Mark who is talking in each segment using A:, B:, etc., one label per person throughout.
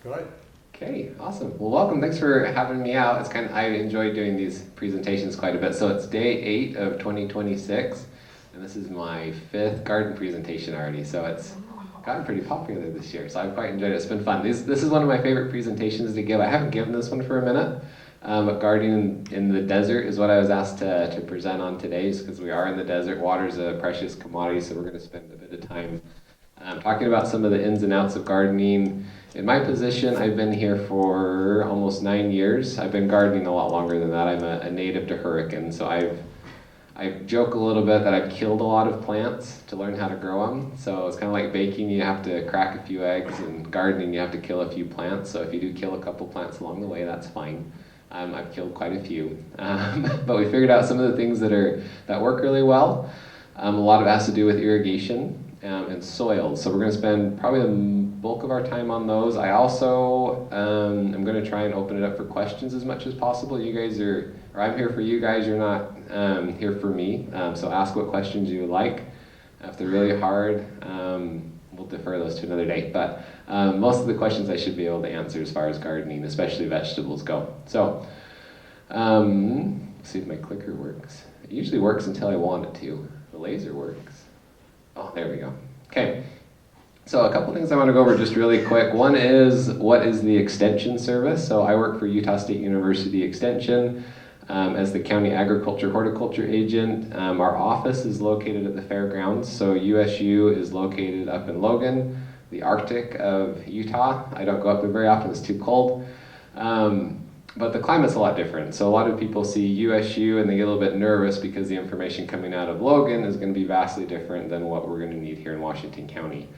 A: Go ahead.
B: Okay, awesome. Well, welcome. Thanks for having me out. I enjoy doing these presentations quite a bit. So it's day 8 of 2026, and this is my 5th garden presentation already. So it's gotten pretty popular this year. So I've quite enjoyed it. It's been fun. This is one of my favorite presentations to give. I haven't given this one for a minute, but gardening in the desert is what I was asked to present on today, because we are in the desert. Water is a precious commodity, so we're going to spend a bit of time talking about some of the ins and outs of gardening. In my position, I've been here for almost 9 years. I've been gardening a lot longer than that. I'm a native to Hurricane, so I joke a little bit that I've killed a lot of plants to learn how to grow them. So it's kind of like baking, you have to crack a few eggs, and gardening, you have to kill a few plants. So if you do kill a couple plants along the way, that's fine. I've killed quite a few, but we figured out some of the things that work really well. A lot of it has to do with irrigation and soils. So we're going to spend probably the bulk of our time on those. I also am going to try and open it up for questions as much as possible. You guys I'm here for you guys, you're not here for me. So ask what questions you would like. If they're really hard, we'll defer those to another day. But most of the questions I should be able to answer as far as gardening, especially vegetables, go. So let's see if my clicker works. It usually works until I want it to. The laser works. Oh, there we go. Okay. So a couple things I want to go over just really quick. One is, what is the Extension Service? So I work for Utah State University Extension as the County Agriculture Horticulture Agent. Our office is located at the fairgrounds. So USU is located up in Logan, the Arctic of Utah. I don't go up there very often, it's too cold. But the climate's a lot different. So a lot of people see USU and they get a little bit nervous because the information coming out of Logan is going to be vastly different than what we're going to need here in Washington County.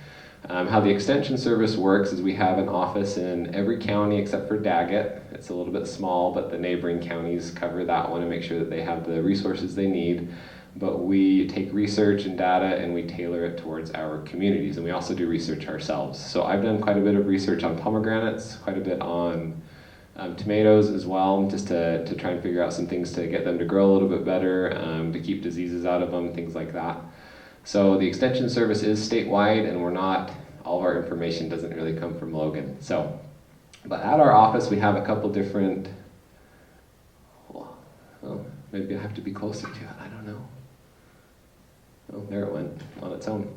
B: How the Extension Service works is we have an office in every county except for Daggett. It's a little bit small, but the neighboring counties cover that one and make sure that they have the resources they need. But we take research and data and we tailor it towards our communities, and we also do research ourselves. So I've done quite a bit of research on pomegranates, quite a bit on tomatoes as well, just to try and figure out some things to get them to grow a little bit better, to keep diseases out of them, things like that. So the Extension Service is statewide, and all of our information doesn't really come from Logan. So, but at our office we have a couple different, well, maybe I have to be closer to it, I don't know. Oh, there it went on its own.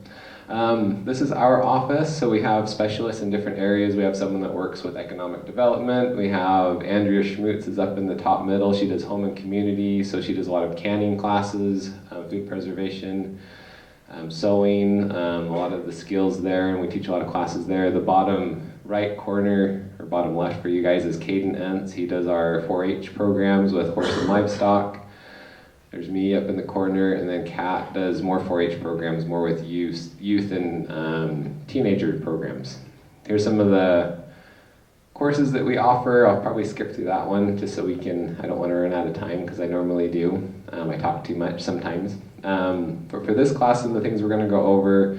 B: This is our office, so we have specialists in different areas. We have someone that works with economic development. We have Andrea Schmutz is up in the top middle. She does home and community, so she does a lot of canning classes, food preservation, sewing, a lot of the skills there, and we teach a lot of classes there. The bottom right corner, or bottom left for you guys, is Caden Entz. He does our 4-H programs with horse and livestock. There's me up in the corner, and then Kat does more 4-H programs, more with youth and teenager programs. Here's some of the courses that we offer. I'll probably skip through that one just so I don't want to run out of time because I normally do. I talk too much sometimes. But for this class and the things we're going to go over,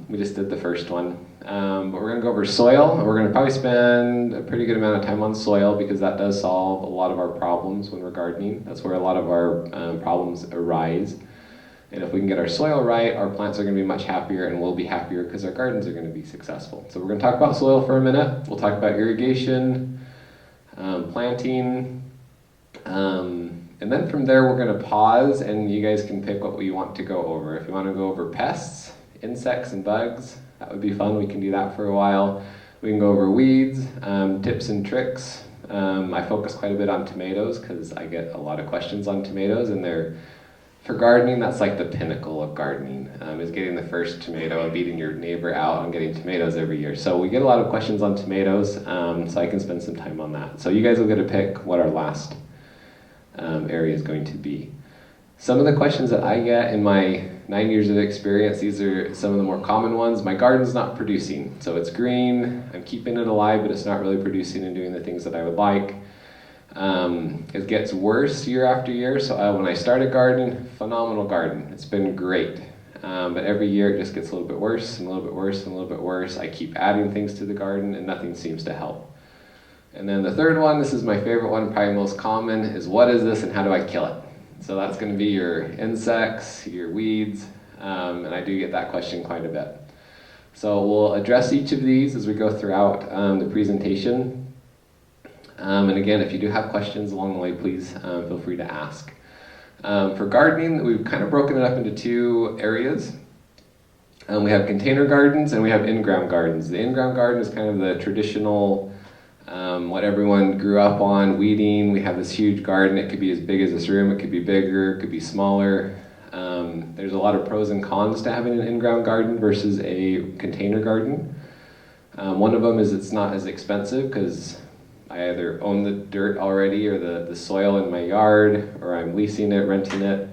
B: we just did the first one. But we're going to go over soil. We're going to probably spend a pretty good amount of time on soil because that does solve a lot of our problems when we're gardening. That's where a lot of our problems arise. And if we can get our soil right, our plants are going to be much happier, and we'll be happier because our gardens are going to be successful. So we're going to talk about soil for a minute. We'll talk about irrigation, planting, and then from there we're going to pause, and you guys can pick what we want to go over. If you want to go over pests, insects, and bugs, that would be fun. We can do that for a while. We can go over weeds, tips and tricks. I focus quite a bit on tomatoes because I get a lot of questions on tomatoes, and for gardening, that's like the pinnacle of gardening, is getting the first tomato and beating your neighbor out and getting tomatoes every year. So we get a lot of questions on tomatoes, so I can spend some time on that. So you guys will get to pick what our last area is going to be. Some of the questions that I get in my 9 years of experience, these are some of the more common ones. My garden's not producing, so it's green, I'm keeping it alive, but it's not really producing and doing the things that I would like. It gets worse year after year, so when I started gardening, phenomenal garden, it's been great. But every year it just gets a little bit worse, and a little bit worse, and a little bit worse. I keep adding things to the garden, and nothing seems to help. And then the third one, this is my favorite one, probably most common, is what is this and how do I kill it? So that's going to be your insects, your weeds, and I do get that question quite a bit. So we'll address each of these as we go throughout the presentation. And again, if you do have questions along the way, please feel free to ask. For gardening, we've kind of broken it up into two areas. We have container gardens and we have in-ground gardens. The in-ground garden is kind of the traditional, what everyone grew up on, weeding. We have this huge garden. It could be as big as this room. It could be bigger. It could be smaller. There's a lot of pros and cons to having an in-ground garden versus a container garden. One of them is it's not as expensive because I either own the dirt already or the soil in my yard, or I'm leasing it, renting it.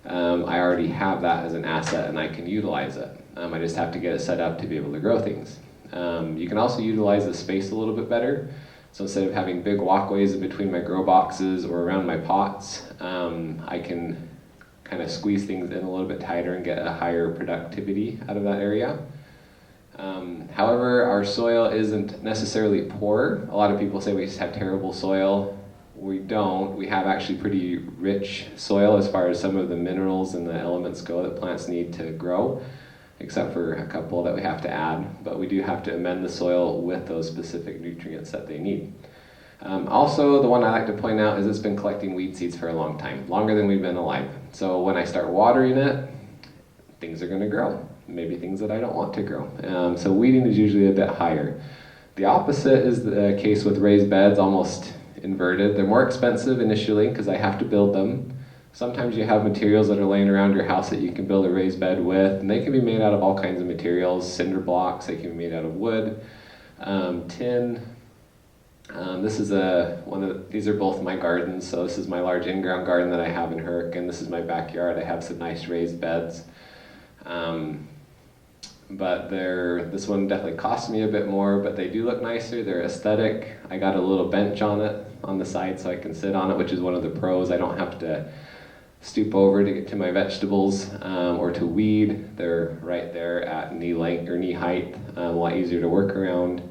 B: I already have that as an asset and I can utilize it. I just have to get it set up to be able to grow things. You can also utilize the space a little bit better. So instead of having big walkways in between my grow boxes or around my pots, I can kind of squeeze things in a little bit tighter and get a higher productivity out of that area. However, our soil isn't necessarily poor. A lot of people say we just have terrible soil. We don't. We have actually pretty rich soil as far as some of the minerals and the elements go that plants need to grow, except for a couple that we have to add. But we do have to amend the soil with those specific nutrients that they need. Also, the one I like to point out is it's been collecting weed seeds for a long time, longer than we've been alive. So when I start watering it, things are going to grow. Maybe things that I don't want to grow. So weeding is usually a bit higher. The opposite is the case with raised beds, almost inverted. They're more expensive initially because I have to build them. Sometimes you have materials that are laying around your house that you can build a raised bed with, and they can be made out of all kinds of materials, cinder blocks, they can be made out of wood, tin. These are both my gardens. So this is my large in-ground garden that I have in Herc, and this is my backyard. I have some nice raised beds. But this one definitely cost me a bit more, but they do look nicer. They're aesthetic. I got a little bench on it on the side so I can sit on it, which is one of the pros. I don't have to stoop over to get to my vegetables or to weed. They're right there at knee length or knee height, a lot easier to work around.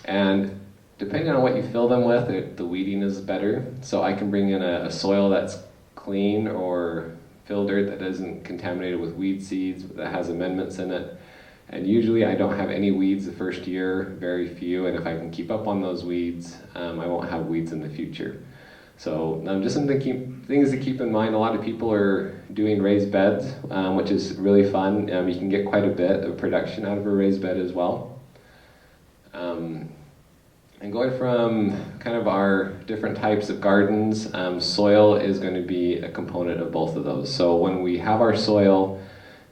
B: And depending on what you fill them with, the weeding is better. So I can bring in a soil that's clean or fill dirt that isn't contaminated with weed seeds, that has amendments in it. And usually I don't have any weeds the first year, very few, and if I can keep up on those weeds, I won't have weeds in the future. So just some things to keep in mind. A lot of people are doing raised beds, which is really fun. You can get quite a bit of production out of a raised bed as well. And going from kind of our different types of gardens, soil is going to be a component of both of those. So when we have our soil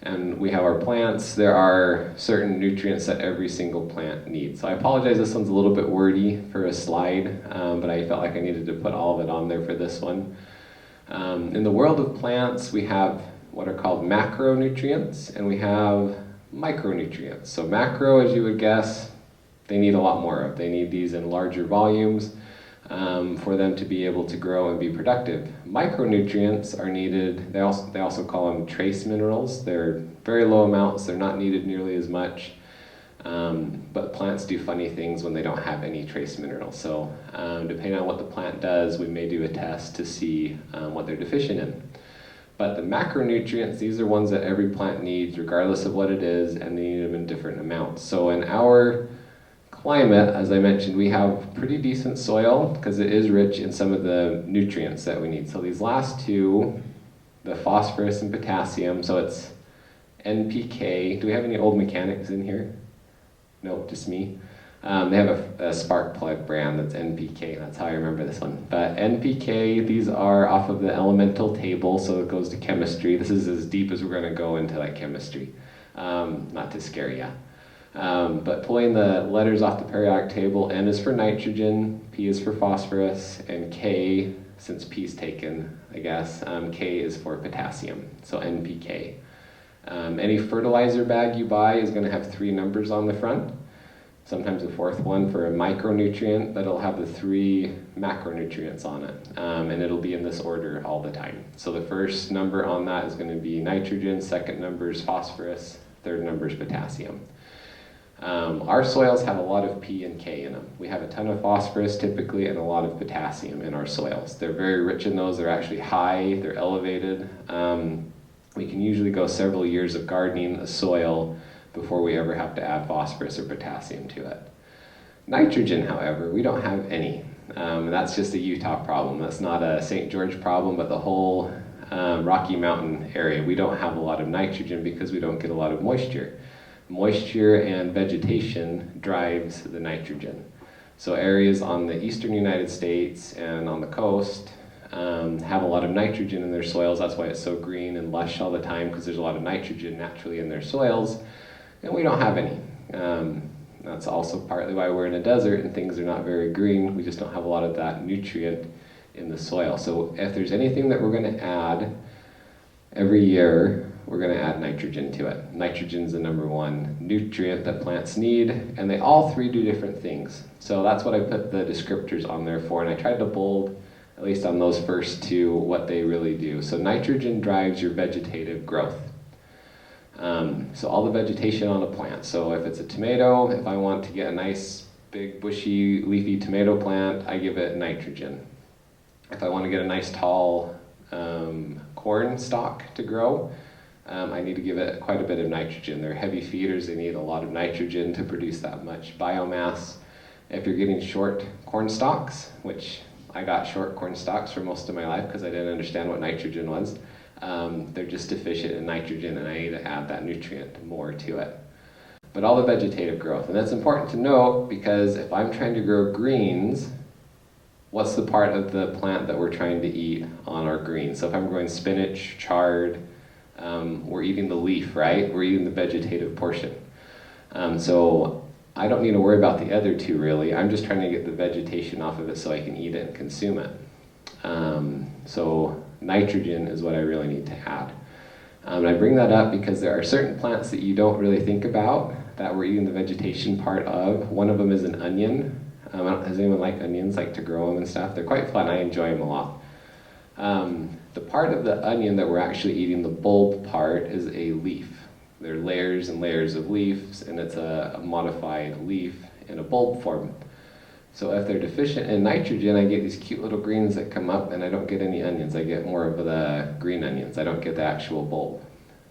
B: and we have our plants, there are certain nutrients that every single plant needs. So I apologize, this one's a little bit wordy for a slide, but I felt like I needed to put all of it on there for this one. In the world of plants, we have what are called macronutrients and we have micronutrients. So macro, as you would guess, they need a lot more of. They need these in larger volumes for them to be able to grow and be productive. Micronutrients are needed. They also call them trace minerals. They're very low amounts. They're not needed nearly as much. But plants do funny things when they don't have any trace minerals. So depending on what the plant does, we may do a test to see what they're deficient in. But the macronutrients, these are ones that every plant needs regardless of what it is, and they need them in different amounts. So in our climate, as I mentioned, we have pretty decent soil because it is rich in some of the nutrients that we need. So these last two, the phosphorus and potassium, so it's NPK. Do we have any old mechanics in here? No, just me. They have a spark plug brand that's NPK. That's how I remember this one. But NPK, these are off of the elemental table, so it goes to chemistry. This is as deep as we're going to go into like chemistry. Not to scare you. But pulling the letters off the periodic table, N is for nitrogen, P is for phosphorus, and K, since P is taken, I guess, K is for potassium, so NPK. Any fertilizer bag you buy is going to have 3 numbers on the front, sometimes a 4th one for a micronutrient, but it'll have the 3 macronutrients on it, and it'll be in this order all the time. So the first number on that is going to be nitrogen, 2nd number is phosphorus, 3rd number is potassium. Our soils have a lot of P and K in them. We have a ton of phosphorus typically and a lot of potassium in our soils. They're very rich in those. They're actually high, they're elevated. we can usually go several years of gardening the soil before we ever have to add phosphorus or potassium to it. Nitrogen, however, we don't have any. That's just a Utah problem. That's not a St. George problem, but the whole Rocky Mountain area, we don't have a lot of nitrogen because we don't get a lot of moisture. Moisture and vegetation drives the nitrogen. So areas on the eastern United States and on the coast have a lot of nitrogen in their soils. That's why it's so green and lush all the time, because there's a lot of nitrogen naturally in their soils, and we don't have any. That's also partly why we're in a desert and things are not very green. We just don't have a lot of that nutrient in the soil. So if there's anything that we're going to add every year, we're going to add nitrogen to it. Nitrogen's the number one nutrient that plants need, and they all three do different things. So that's what I put the descriptors on there for, and I tried to bold, at least on those first two, what they really do. So nitrogen drives your vegetative growth. So all the vegetation on a plant. So if it's a tomato, if I want to get a nice big bushy leafy tomato plant, I give it nitrogen. If I want to get a nice tall corn stalk to grow, I need to give it quite a bit of nitrogen. They're heavy feeders, they need a lot of nitrogen to produce that much biomass. If you're getting short corn stalks, which I got short corn stalks for most of my life because I didn't understand what nitrogen was, they're just deficient in nitrogen, and I need to add that nutrient more to it. But all the vegetative growth, and that's important to note because if I'm trying to grow greens, what's the part of the plant that we're trying to eat on our greens? So if I'm growing spinach, chard, we're eating the leaf, right? We're eating the vegetative portion. So I don't need to worry about the other two really. I'm just trying to get the vegetation off of it so I can eat it and consume it. So nitrogen is what I really need to add. And I bring that up because there are certain plants that you don't really think about that we're eating the vegetation part of. One of them is an onion. Does anyone like onions, like to grow them and stuff? They're quite fun, I enjoy them a lot. The part of the onion that we're actually eating, the bulb part, is a leaf. There are layers and layers of leaves, and it's a modified leaf in a bulb form. So if they're deficient in nitrogen, I get these cute little greens that come up, and I don't get any onions. I get more of the green onions. I don't get the actual bulb.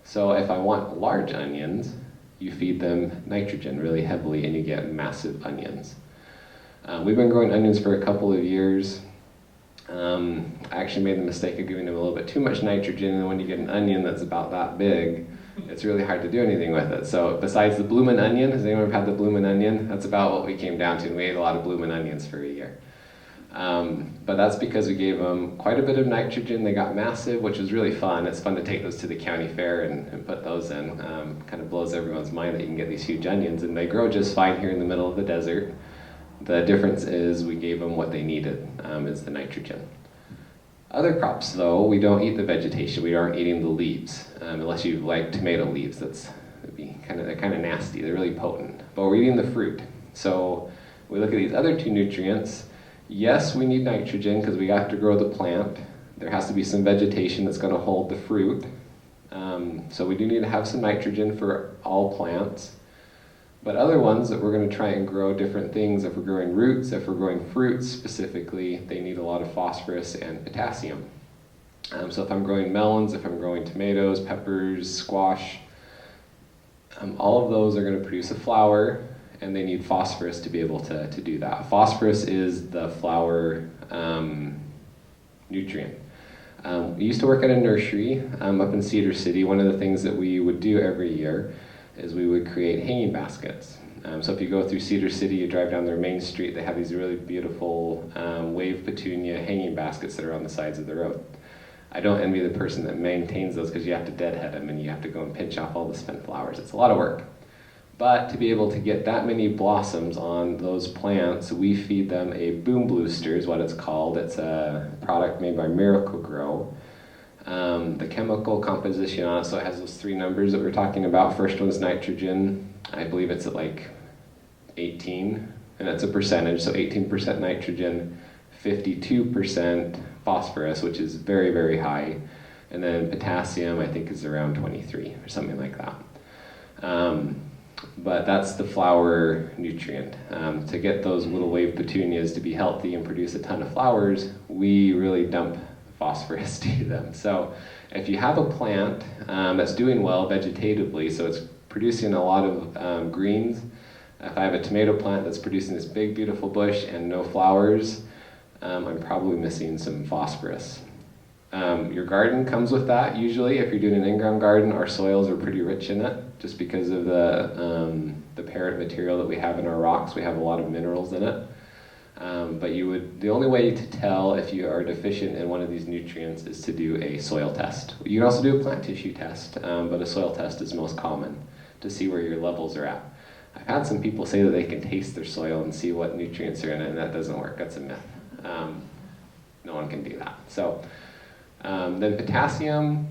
B: So if I want large onions, you feed them nitrogen really heavily, and you get massive onions. We've been growing onions for a couple of years. I actually made the mistake of giving them a little bit too much nitrogen, and when you get an onion that's about that big, it's really hard to do anything with it. So besides the bloomin' onion, has anyone ever had the bloomin' onion? That's about what we came down to, and we ate a lot of bloomin' onions for a year. But that's because we gave them quite a bit of nitrogen. They got massive, which was really fun. It's fun to take those to the county fair and put those in. Kind of blows everyone's mind that you can get these huge onions, and they grow just fine here in the middle of the desert. The difference is we gave them what they needed, is the nitrogen. Other crops, though, we don't eat the vegetation. We aren't eating the leaves, unless you like tomato leaves. They're kind of nasty. They're really potent. But we're eating the fruit. So we look at these other two nutrients. Yes, we need nitrogen because we have to grow the plant. There has to be some vegetation that's going to hold the fruit. So we do need to have some nitrogen for all plants. But other ones that we're going to try and grow different things, if we're growing roots, if we're growing fruits specifically, they need a lot of phosphorus and potassium. So if I'm growing melons, if I'm growing tomatoes, peppers, squash, all of those are going to produce a flower, and they need phosphorus to be able to do that. Phosphorus is the flower nutrient. We used to work at a nursery up in Cedar City. One of the things that we would do every year is we would create hanging baskets. So if you go through Cedar City, you drive down their main street, they have these really beautiful wave petunia hanging baskets that are on the sides of the road. I don't envy the person that maintains those because you have to deadhead them and you have to go and pinch off all the spent flowers. It's a lot of work. But to be able to get that many blossoms on those plants, we feed them a boom booster is what it's called. It's a product made by Miracle-Gro. The chemical composition on it, so it has those three numbers that we're talking about. First one's nitrogen. I believe it's at like 18, and that's a percentage, so 18% nitrogen, 52% phosphorus, which is very, very high, and then potassium, I think, is around 23 or something like that. But that's the flower nutrient. To get those little wave petunias to be healthy and produce a ton of flowers, we really dump phosphorus to them. So if you have a plant that's doing well vegetatively, so it's producing a lot of greens. If I have a tomato plant that's producing this big, beautiful bush and no flowers, I'm probably missing some phosphorus. Your garden comes with that. Usually, if you're doing an in-ground garden, our soils are pretty rich in it, just because of the parent material that we have in our rocks. We have a lot of minerals in it. But the only way to tell if you are deficient in one of these nutrients is to do a soil test. You can also do a plant tissue test, but a soil test is most common to see where your levels are at. I've had some people say that they can taste their soil and see what nutrients are in it, and that doesn't work. That's a myth. No one can do that. So then potassium,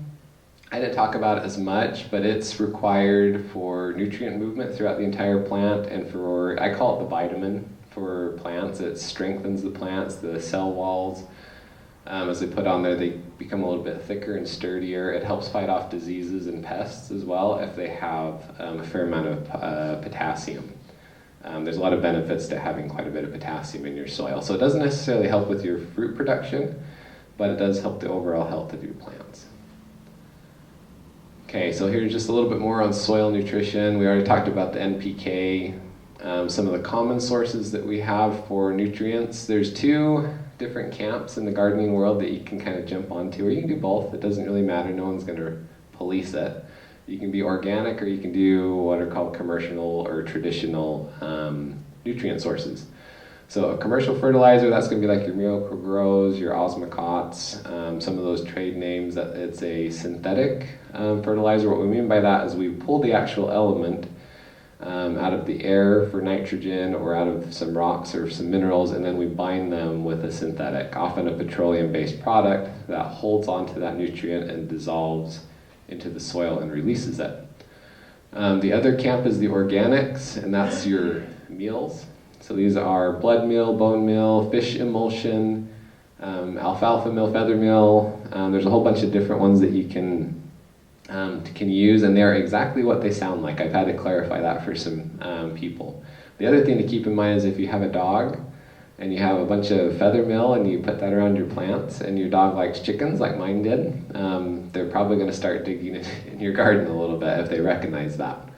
B: I didn't talk about it as much, but it's required for nutrient movement throughout the entire plant, and I call it the vitamin for plants. It strengthens the plants, the cell walls. As they put on there, they become a little bit thicker and sturdier. It helps fight off diseases and pests as well if they have a fair amount of potassium. There's a lot of benefits to having quite a bit of potassium in your soil. So it doesn't necessarily help with your fruit production, but it does help the overall health of your plants. Okay, so here's just a little bit more on soil nutrition. We already talked about the NPK, some of the common sources that we have for nutrients. There's two different camps in the gardening world that you can kind of jump onto, or you can do both. It doesn't really matter. No one's going to police it. You can be organic, or you can do what are called commercial or traditional nutrient sources. So a commercial fertilizer, that's going to be like your Miracle-Gros, your Osmocots, some of those trade names. That it's a synthetic fertilizer. What we mean by that is we pull the actual element out of the air for nitrogen, or out of some rocks or some minerals, and then we bind them with a synthetic, often a petroleum-based product that holds onto that nutrient and dissolves into the soil and releases it. The other camp is the organics, and that's your meals. So these are blood meal, bone meal, fish emulsion, alfalfa meal, feather meal. There's a whole bunch of different ones that you can use, and they're exactly what they sound like. I've had to clarify that for some people. The other thing to keep in mind is if you have a dog and you have a bunch of feather meal and you put that around your plants, and your dog likes chickens like mine did, they're probably going to start digging in your garden a little bit if they recognize that.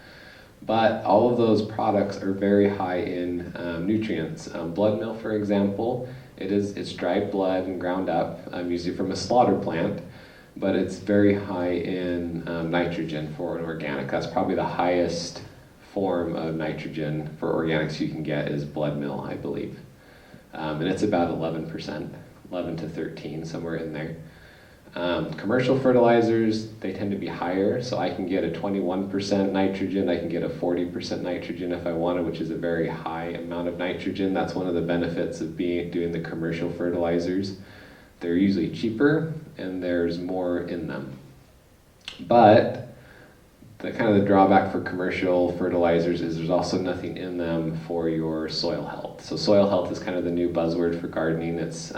B: But all of those products are very high in nutrients. Blood meal, for example, it's dried blood and ground up, usually from a slaughter plant, but it's very high in nitrogen for an organic. That's probably the highest form of nitrogen for organics you can get is blood meal, I believe. And it's about 11%, 11 to 13, somewhere in there. Commercial fertilizers, they tend to be higher, so I can get a 21% nitrogen, I can get a 40% nitrogen if I wanted, which is a very high amount of nitrogen. That's one of the benefits of doing the commercial fertilizers. They're usually cheaper, and there's more in them. But the drawback for commercial fertilizers is there's also nothing in them for your soil health. So soil health is kind of the new buzzword for gardening. It's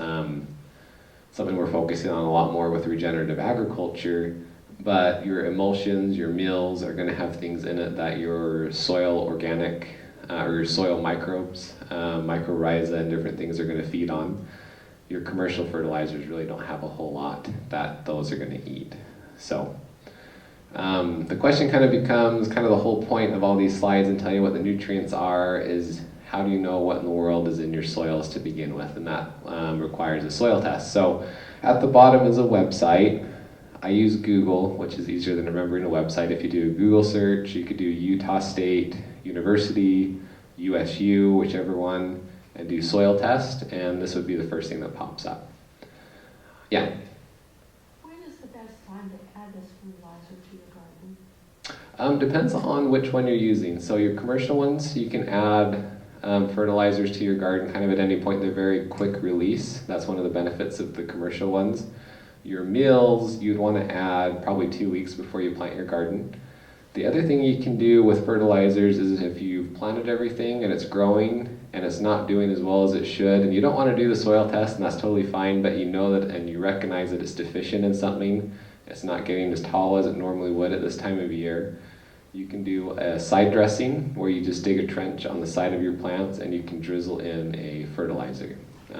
B: something we're focusing on a lot more with regenerative agriculture, but your emulsions, your meals are going to have things in it that your soil organic or your soil microbes, mycorrhiza and different things are going to feed on. Your commercial fertilizers really don't have a whole lot that those are going to eat. So the question kind of becomes, the whole point of all these slides and telling you what the nutrients are is, how do you know what in the world is in your soils to begin with? And that requires a soil test. So at the bottom is a website. I use Google, which is easier than remembering a website. If you do a Google search, you could do Utah State University, USU, whichever one, and do soil test, and this would be the first thing that pops up. Yeah?
A: When is the best time to add this fertilizer to your garden?
B: Depends on which one you're using. So your commercial ones, you can add fertilizers to your garden kind of at any point. They're very quick release. That's one of the benefits of the commercial ones. Your meals, you'd want to add probably 2 weeks before you plant your garden. The other thing you can do with fertilizers is if you've planted everything and it's growing and it's not doing as well as it should, and you don't want to do the soil test, and that's totally fine, but you know that and you recognize that it's deficient in something, it's not getting as tall as it normally would at this time of year, you can do a side dressing where you just dig a trench on the side of your plants and you can drizzle in a fertilizer.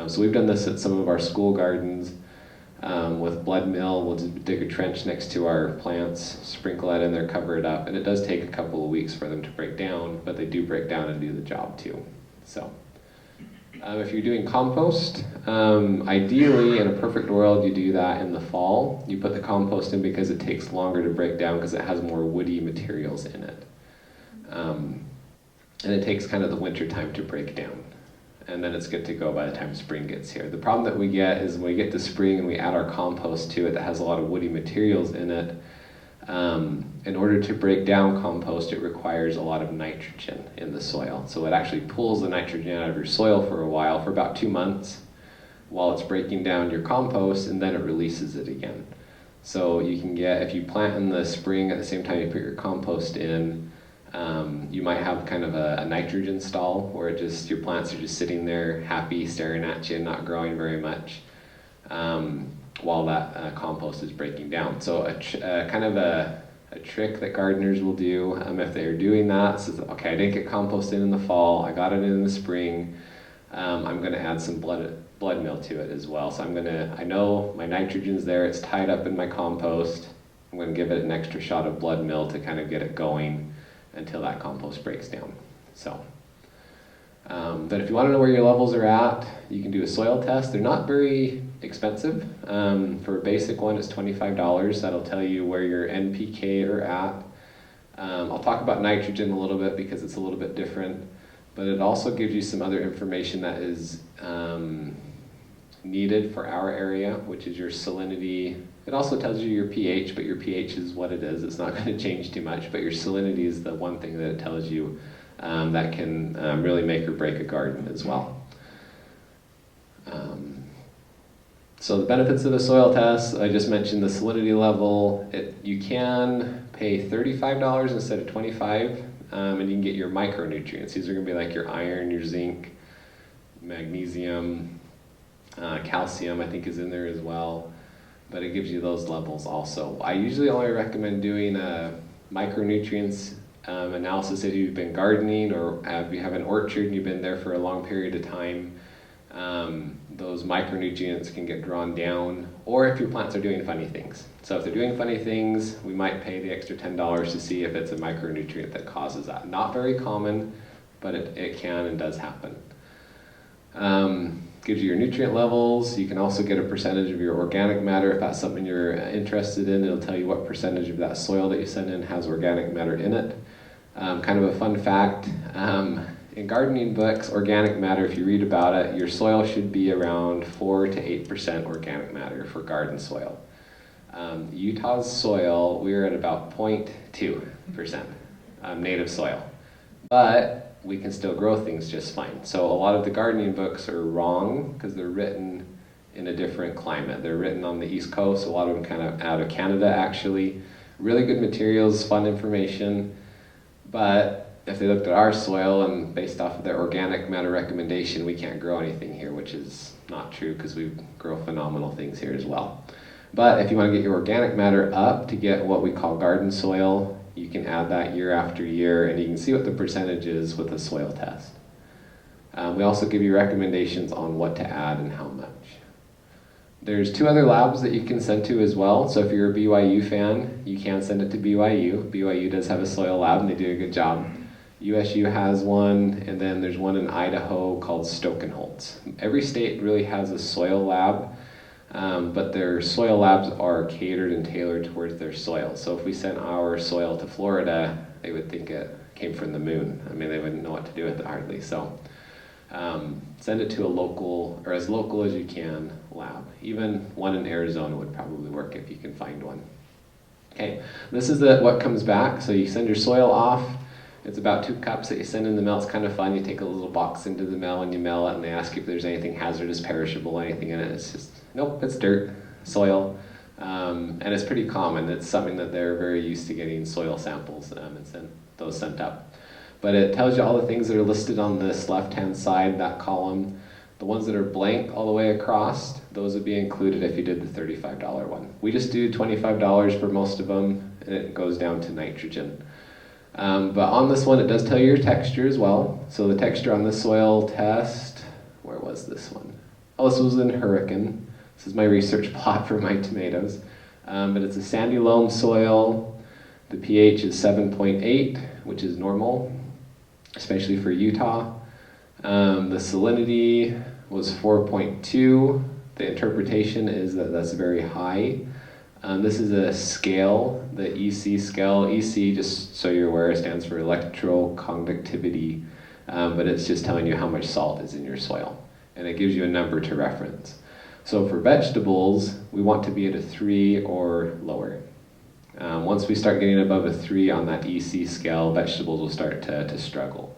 B: So we've done this at some of our school gardens. With blood meal, we'll just dig a trench next to our plants, sprinkle that in there, cover it up, and it does take a couple of weeks for them to break down, but they do break down and do the job too. So, if you're doing compost, ideally in a perfect world you do that in the fall. You put the compost in because it takes longer to break down because it has more woody materials in it. And it takes kind of the winter time to break down. And then it's good to go by the time spring gets here. The problem that we get is when we get to spring and we add our compost to it that has a lot of woody materials in it, in order to break down compost, it requires a lot of nitrogen in the soil. So it actually pulls the nitrogen out of your soil for a while, for about 2 months, while it's breaking down your compost, and then it releases it again. So you can get, if you plant in the spring at the same time you put your compost in, you might have kind of a nitrogen stall where it just, your plants are just sitting there happy, staring at you, not growing very much, while that compost is breaking down. So kind of a trick that gardeners will do, if they're doing that, says, okay, I didn't get compost in the fall, I got it in the spring, I'm going to add some blood meal to it as well. So I know my nitrogen's there, it's tied up in my compost, I'm going to give it an extra shot of blood meal to kind of get it going until that compost breaks down. So, but if you want to know where your levels are at, you can do a soil test. They're not very expensive. For a basic one, it's $25. That'll tell you where your NPK are at. I'll talk about nitrogen a little bit because it's a little bit different, but it also gives you some other information that is needed for our area, which is your salinity. It also tells you your pH, but your pH is what it is. It's not going to change too much, but your salinity is the one thing that it tells you that can really make or break a garden as well. So the benefits of the soil test, I just mentioned the salinity level. You can pay $35 instead of $25, and you can get your micronutrients. These are going to be like your iron, your zinc, magnesium, calcium I think is in there as well, but it gives you those levels also. I usually only recommend doing a micronutrients analysis if you've been gardening or if you have an orchard and you've been there for a long period of time. Those micronutrients can get drawn down, or if your plants are doing funny things. So if they're doing funny things, we might pay the extra $10 to see if it's a micronutrient that causes that. Not very common, but it can and does happen. Gives you your nutrient levels. You can also get a percentage of your organic matter if that's something you're interested in. It'll tell you what percentage of that soil that you send in has organic matter in it. Kind of a fun fact, in gardening books, organic matter, if you read about it, your soil should be around 4 to 8% organic matter for garden soil. Utah's soil, we're at about 0.2% native soil. But we can still grow things just fine. So a lot of the gardening books are wrong because they're written in a different climate. They're written on the East Coast, a lot of them kind of out of Canada actually. Really good materials, fun information, but if they looked at our soil and based off of their organic matter recommendation, we can't grow anything here, which is not true because we grow phenomenal things here as well. But if you want to get your organic matter up to get what we call garden soil, you can add that year after year, and you can see what the percentage is with a soil test. We also give you recommendations on what to add and how much. There's 2 other labs that you can send to as well. So if you're a BYU fan, you can send it to BYU. BYU does have a soil lab, and they do a good job. USU has one, and then there's one in Idaho called Stokenholtz. Every state really has a soil lab, but their soil labs are catered and tailored towards their soil. So if we sent our soil to Florida, they would think it came from the moon. I mean, they wouldn't know what to do with it hardly. So send it to a local, or as local as you can, lab. Even one in Arizona would probably work if you can find one. Okay, this is what comes back. So you send your soil off. It's about 2 cups that you send in the mail. It's kind of fun. You take a little box into the mail and you mail it, and they ask you if there's anything hazardous, perishable, anything in it. It's just, nope, it's dirt, soil. And it's pretty common. It's something that they're very used to getting soil samples and send those sent up. But it tells you all the things that are listed on this left-hand side, that column. The ones that are blank all the way across, those would be included if you did the $35 one. We just do $25 for most of them, and it goes down to nitrogen. But on this one, it does tell you your texture as well. So the texture on this soil test, where was this one? Oh, this was in Hurricane. This is my research plot for my tomatoes. But it's a sandy loam soil. The pH is 7.8, which is normal, especially for Utah. The salinity was 4.2. The interpretation is that that's very high. This is a scale, the EC scale. EC, just so you're aware, stands for electroconductivity, but it's just telling you how much salt is in your soil. And it gives you a number to reference. So for vegetables, we want to be at a 3 or lower. Once we start getting above a 3 on that EC scale, vegetables will start to struggle.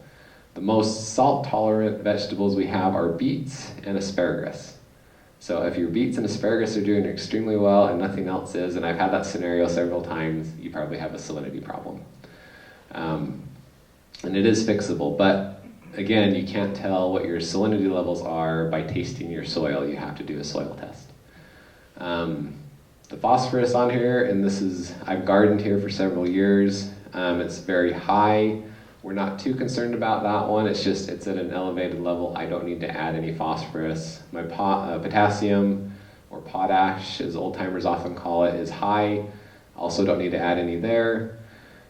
B: The most salt-tolerant vegetables we have are beets and asparagus. So if your beets and asparagus are doing extremely well and nothing else is, and I've had that scenario several times, you probably have a salinity problem. And it is fixable, but again, you can't tell what your salinity levels are by tasting your soil. You have to do a soil test. The phosphorus on here, and I've gardened here for several years. It's very high. We're not too concerned about that one. It's at an elevated level. I don't need to add any phosphorus. My potassium, or potash, as old timers often call it, is high. Also don't need to add any there.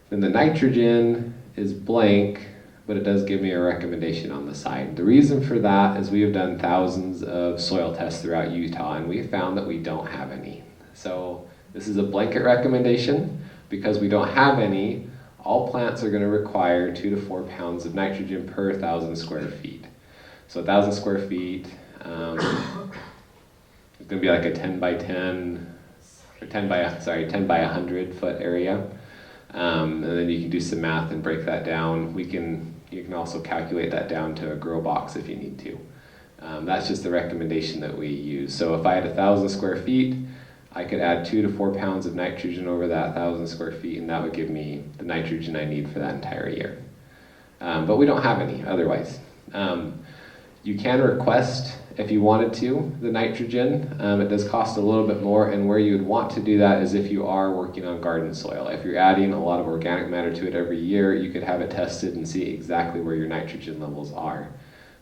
B: Then the nitrogen is blank, but it does give me a recommendation on the side. The reason for that is we have done thousands of soil tests throughout Utah, and we found that we don't have any. So this is a blanket recommendation. Because we don't have any, all plants are going to require 2 to 4 pounds of nitrogen per 1,000 square feet. So 1,000 square feet, it's going to be like a 10 by 100 foot area. And then you can do some math and break that down. You can also calculate that down to a grow box if you need to. That's just the recommendation that we use. So if I had 1,000 square feet, I could add 2 to 4 pounds of nitrogen over that 1,000 square feet, and that would give me the nitrogen I need for that entire year. But we don't have any otherwise. You can request, if you wanted to, the nitrogen. It does cost a little bit more, and where you would want to do that is if you are working on garden soil. If you're adding a lot of organic matter to it every year, you could have it tested and see exactly where your nitrogen levels are.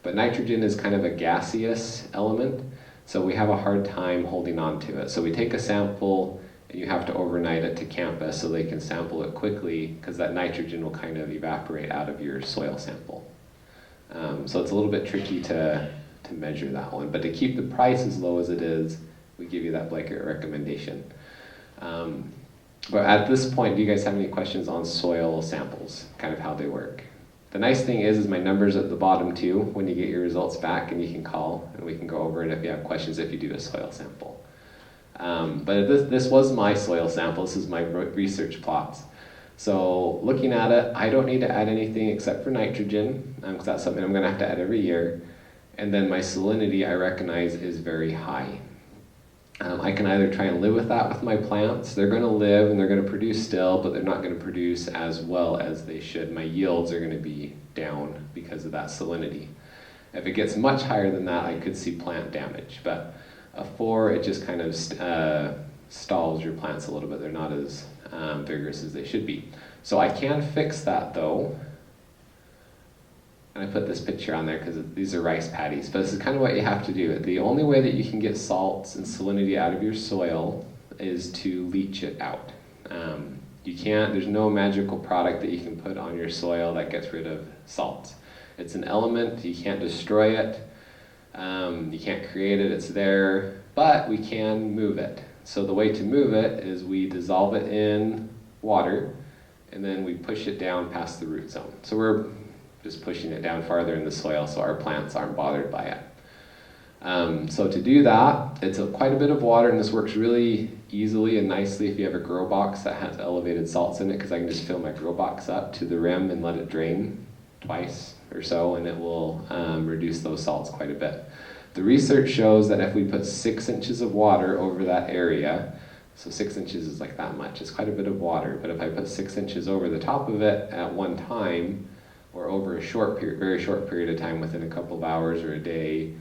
B: But nitrogen is kind of a gaseous element, so we have a hard time holding on to it. So we take a sample, and you have to overnight it to campus so they can sample it quickly, because that nitrogen will kind of evaporate out of your soil sample. So it's a little bit tricky to measure that one. But to keep the price as low as it is, we give you that blanket recommendation. But at this point, do you guys have any questions on soil samples, kind of how they work? The nice thing is my number's at the bottom too when you get your results back, and you can call and we can go over it if you have questions if you do a soil sample. But this was my soil sample. This is my research plots. So looking at it, I don't need to add anything except for nitrogen, because that's something I'm going to have to add every year. And then my salinity, I recognize, is very high. I can either try and live with that with my plants. They're going to live and they're going to produce still, but they're not going to produce as well as they should. My yields are going to be down because of that salinity. If it gets much higher than that, I could see plant damage. But a 4, it just kind of stalls your plants a little bit. They're not as vigorous as they should be. So I can fix that though. And I put this picture on there because these are rice paddies, but this is kind of what you have to do. The only way that you can get salts and salinity out of your soil is to leach it out. There's no magical product that you can put on your soil that gets rid of salts. It's an element, you can't destroy it, you can't create it, it's there, but we can move it. So the way to move it is we dissolve it in water, and then we push it down past the root zone. So we're just pushing it down farther in the soil so our plants aren't bothered by it. So to do that, it's quite a bit of water, and this works really easily and nicely if you have a grow box that has elevated salts in it, because I can just fill my grow box up to the rim and let it drain twice or so, and it will reduce those salts quite a bit. The research shows that if we put 6 inches of water over that area, so 6 inches is like that much, it's quite a bit of water, but if I put 6 inches over the top of it at one time, or over a very short period of time, within a couple of hours or a day,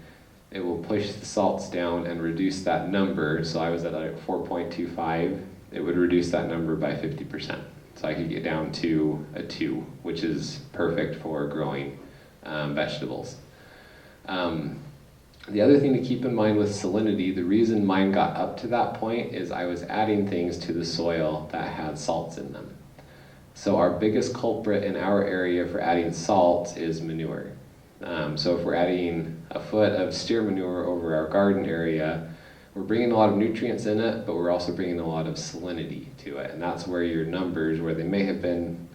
B: it will push the salts down and reduce that number. So I was at like 4.25, it would reduce that number by 50%. So I could get down to a 2, which is perfect for growing vegetables. The other thing to keep in mind with salinity, the reason mine got up to that point is I was adding things to the soil that had salts in them. So our biggest culprit in our area for adding salt is manure. So if we're adding a foot of steer manure over our garden area, we're bringing a lot of nutrients in it, but we're also bringing a lot of salinity to it. And that's where your numbers, where they may have been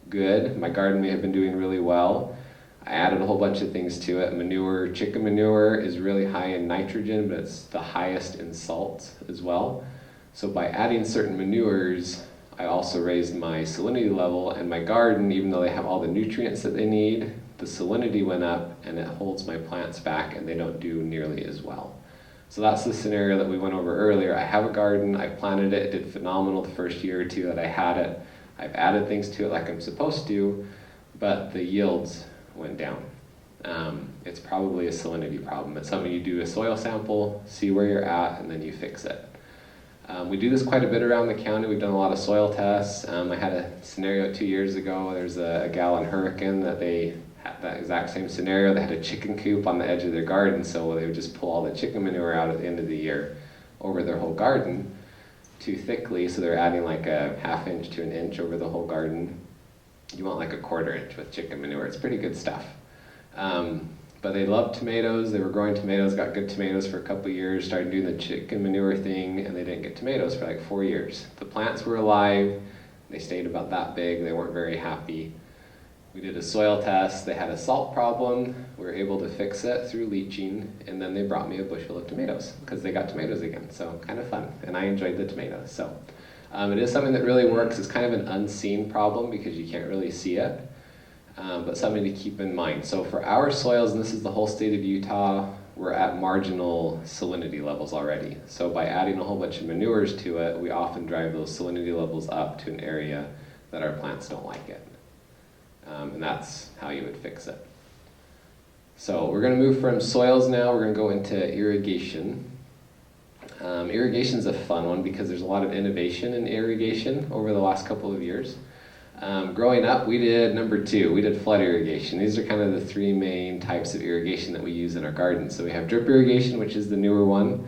B: good, my garden may have been doing really well, I added a whole bunch of things to it. Manure, chicken manure is really high in nitrogen, but it's the highest in salt as well. So by adding certain manures, I also raised my salinity level, and my garden, even though they have all the nutrients that they need, the salinity went up and it holds my plants back and they don't do nearly as well. So that's the scenario that we went over earlier. I have a garden, I planted it, it did phenomenal the first year or two that I had it. I've added things to it like I'm supposed to, but the yields went down. It's probably a salinity problem. It's something you do a soil sample, see where you're at, and then you fix it. We do this quite a bit around the county. We've done a lot of soil tests. I had a scenario 2 years ago. There's a gal in Hurricane that they had that exact same scenario. They had a chicken coop on the edge of their garden, so they would just pull all the chicken manure out at the end of the year over their whole garden too thickly, so they're adding like a 1/2 inch to 1 inch over the whole garden. You want like a 1/4 inch with chicken manure. It's pretty good stuff. But they loved tomatoes. They were growing tomatoes, got good tomatoes for a couple of years, started doing the chicken manure thing, and they didn't get tomatoes for like 4 years. The plants were alive. They stayed about that big. They weren't very happy. We did a soil test. They had a salt problem. We were able to fix it through leaching, and then they brought me a bushel of tomatoes because they got tomatoes again. So kind of fun, and I enjoyed the tomatoes. So it is something that really works. It's kind of an unseen problem because you can't really see it, but something to keep in mind. So for our soils, and this is the whole state of Utah, we're at marginal salinity levels already. So by adding a whole bunch of manures to it, we often drive those salinity levels up to an area that our plants don't like it. And that's how you would fix it. So we're going to move from soils now. We're going to go into irrigation. Irrigation is a fun one because there's a lot of innovation in irrigation over the last couple of years. Growing up, we did number 2. We did flood irrigation. These are kind of the 3 main types of irrigation that we use in our gardens. So we have drip irrigation, which is the newer one.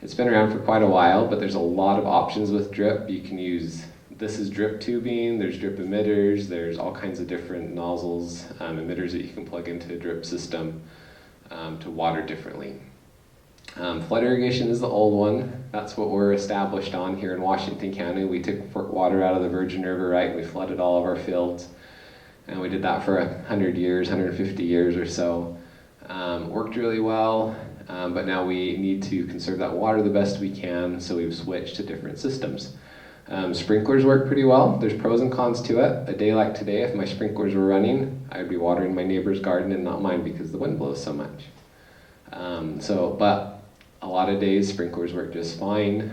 B: It's been around for quite a while, but there's a lot of options with drip. You can use, this is drip tubing, there's drip emitters, there's all kinds of different nozzles, emitters that you can plug into a drip system to water differently. Flood irrigation is the old one. That's what we're established on here in Washington County. We took water out of the Virgin River, right? We flooded all of our fields. And we did that for 100 years, 150 years or so. Worked really well, but now we need to conserve that water the best we can, so we've switched to different systems. Sprinklers work pretty well. There's pros and cons to it. A day like today, if my sprinklers were running, I'd be watering my neighbor's garden and not mine because the wind blows so much. But a lot of days sprinklers work just fine.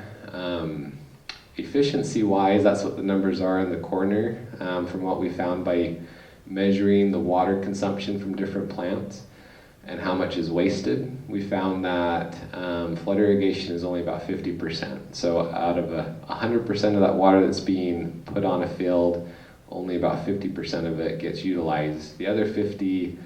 B: Efficiency-wise, that's what the numbers are in the corner from what we found by measuring the water consumption from different plants and how much is wasted. We found that flood irrigation is only about 50%. So out of 100% of that water that's being put on a field, only about 50% of it gets utilized. The other 50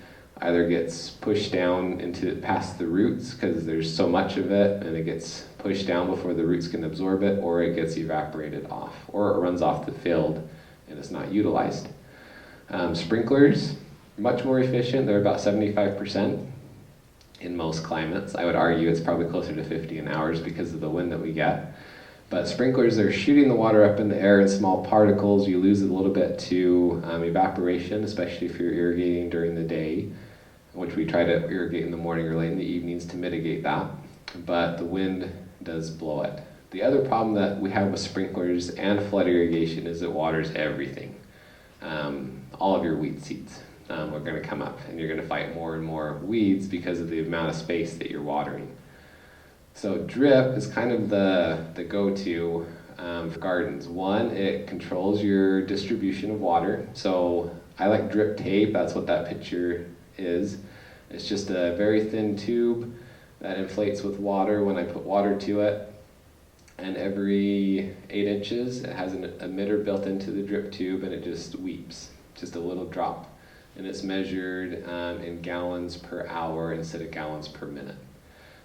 B: either gets pushed down into past the roots because there's so much of it and it gets pushed down before the roots can absorb it, or it gets evaporated off, or it runs off the field and it's not utilized. Sprinklers, much more efficient. They're about 75% in most climates. I would argue it's probably closer to 50 in ours because of the wind that we get. But sprinklers, they're shooting the water up in the air in small particles. You lose it a little bit to evaporation, especially if you're irrigating during the day, which we try to irrigate in the morning or late in the evenings to mitigate that. But the wind does blow it. The other problem that we have with sprinklers and flood irrigation is it waters everything. All of your weed seeds are going to come up, and you're going to fight more and more weeds because of the amount of space that you're watering. So drip is kind of the go-to for gardens. One, it controls your distribution of water. So I like drip tape. That's what that picture is. It's just a very thin tube that inflates with water when I put water to it. And every 8 inches, it has an emitter built into the drip tube, and it just weeps, just a little drop. And it's measured in gallons per hour instead of gallons per minute.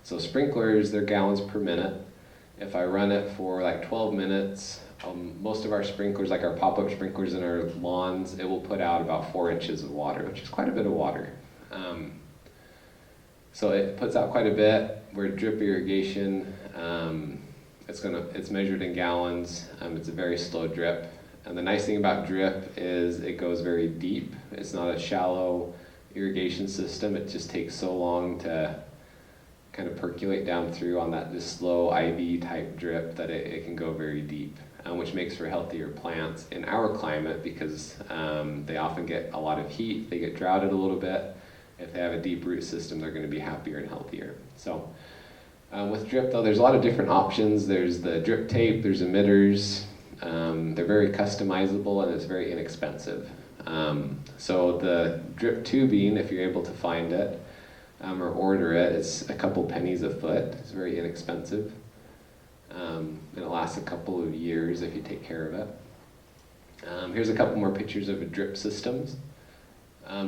B: So sprinklers, they're gallons per minute. If I run it for like 12 minutes, most of our sprinklers, like our pop-up sprinklers in our lawns, it will put out about 4 inches of water, which is quite a bit of water. So it puts out quite a bit. Where drip irrigation, it's measured in gallons. It's a very slow drip. And the nice thing about drip is it goes very deep. It's not a shallow irrigation system. It just takes so long to kind of percolate down through on that just slow IV type drip that it can go very deep, which makes for healthier plants in our climate because they often get a lot of heat. They get droughted a little bit. If they have a deep root system, they're going to be happier and healthier. So with drip, though, there's a lot of different options. There's the drip tape, there's emitters. They're very customizable and it's very inexpensive. So the drip tubing, if you're able to find it or order it, it's a couple pennies a foot. It's very inexpensive. And it lasts a couple of years if you take care of it. Here's a couple more pictures of drip systems.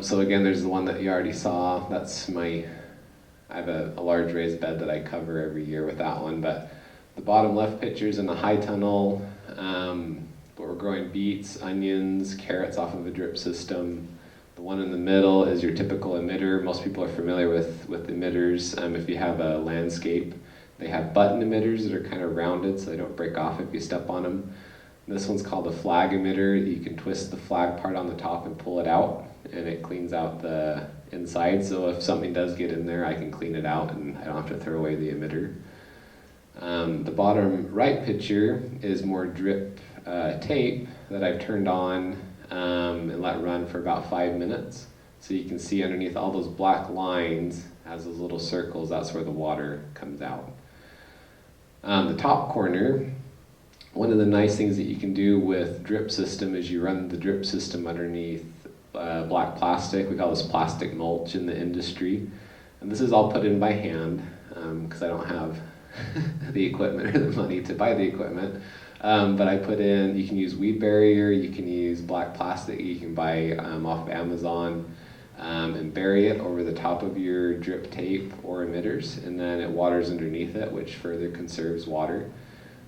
B: So again, there's the one that you already saw. I have a large raised bed that I cover every year with that one, but the bottom left picture is in a high tunnel, but we're growing beets, onions, carrots off of a drip system. The one in the middle is your typical emitter. Most people are familiar with emitters. If you have a landscape, they have button emitters that are kind of rounded so they don't break off if you step on them. This one's called a flag emitter. You can twist the flag part on the top and pull it out, and it cleans out the inside. So if something does get in there, I can clean it out and I don't have to throw away the emitter. The bottom right picture is more drip tape that I've turned on and let run for about 5 minutes. So you can see underneath all those black lines, as those little circles, that's where the water comes out. The top corner, one of the nice things that you can do with drip system is you run the drip system underneath black plastic. We call this plastic mulch in the industry. And this is all put in by hand because I don't have the equipment or the money to buy the equipment. But I put in, you can use weed barrier, you can use black plastic you can buy off of Amazon and bury it over the top of your drip tape or emitters, and then it waters underneath it, which further conserves water.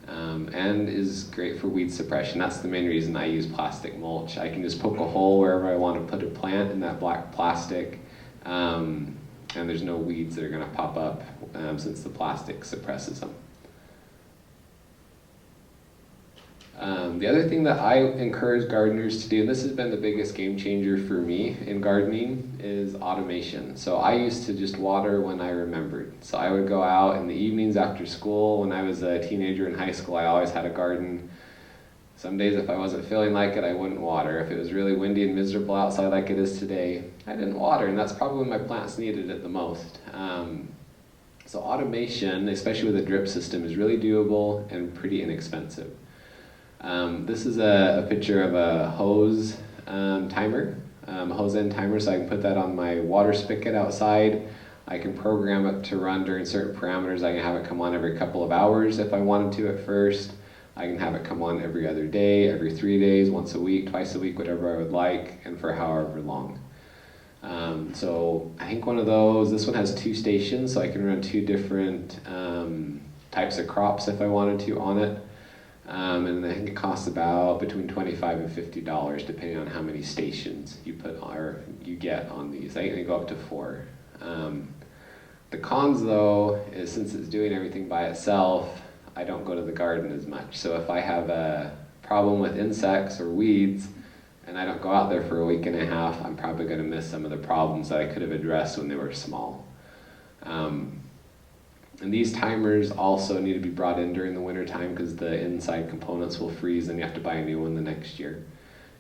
B: And is great for weed suppression. That's the main reason I use plastic mulch. I can just poke a hole wherever I want to put a plant in that black plastic, and there's no weeds that are going to pop up since the plastic suppresses them. The other thing that I encourage gardeners to do, and this has been the biggest game changer for me in gardening, is automation. So I used to just water when I remembered. So I would go out in the evenings after school. When I was a teenager in high school, I always had a garden. Some days if I wasn't feeling like it, I wouldn't water. If it was really windy and miserable outside like it is today, I didn't water, and that's probably when my plants needed it the most. So automation, especially with a drip system, is really doable and pretty inexpensive. This is a picture of a hose timer, a hose end timer, so I can put that on my water spigot outside. I can program it to run during certain parameters. I can have it come on every couple of hours if I wanted to at first. I can have it come on every other day, every 3 days, once a week, twice a week, whatever I would like, and for however long. So I think one of those, this one has 2 stations, so I can run 2 different types of crops if I wanted to on it. And I think it costs about between $25 and $50 depending on how many stations you get on these. I think they go up to 4. The cons though is since it's doing everything by itself, I don't go to the garden as much. So if I have a problem with insects or weeds and I don't go out there for a week and a half, I'm probably going to miss some of the problems that I could have addressed when they were small. And these timers also need to be brought in during the winter time because the inside components will freeze and you have to buy a new one the next year.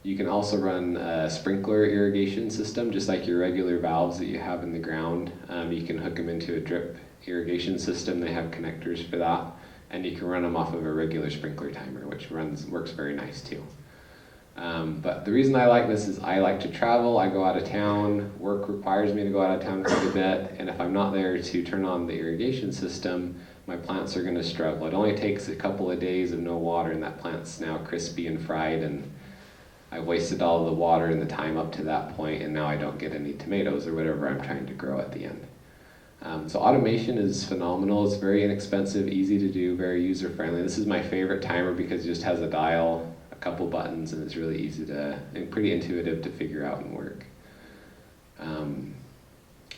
B: You can also run a sprinkler irrigation system, just like your regular valves that you have in the ground. You can hook them into a drip irrigation system. They have connectors for that. And you can run them off of a regular sprinkler timer, which works very nice too. But the reason I like this is I like to travel, I go out of town, work requires me to go out of town quite a bit, and if I'm not there to turn on the irrigation system, my plants are going to struggle. It only takes a couple of days of no water and that plant's now crispy and fried, and I've wasted all the water and the time up to that point, and now I don't get any tomatoes or whatever I'm trying to grow at the end. So automation is phenomenal. It's very inexpensive, easy to do, very user-friendly. This is my favorite timer because it just has a dial, a couple buttons, and it's really easy to, and pretty intuitive to figure out and work.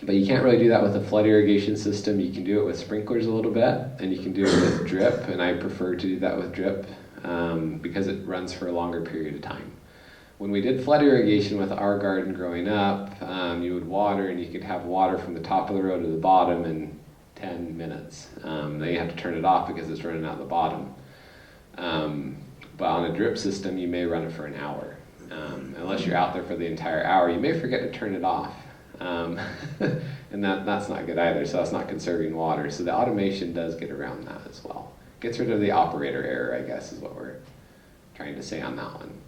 B: But you can't really do that with a flood irrigation system. You can do it with sprinklers a little bit, and you can do it with drip, and I prefer to do that with drip because it runs for a longer period of time. When we did flood irrigation with our garden growing up, you would water, and you could have water from the top of the row to the bottom in 10 minutes. Then you have to turn it off because it's running out the bottom. But on a drip system, you may run it for an hour. Unless you're out there for the entire hour, you may forget to turn it off. And that's not good either, so that's not conserving water. So the automation does get around that as well. Gets rid of the operator error, I guess, is what we're trying to say on that one.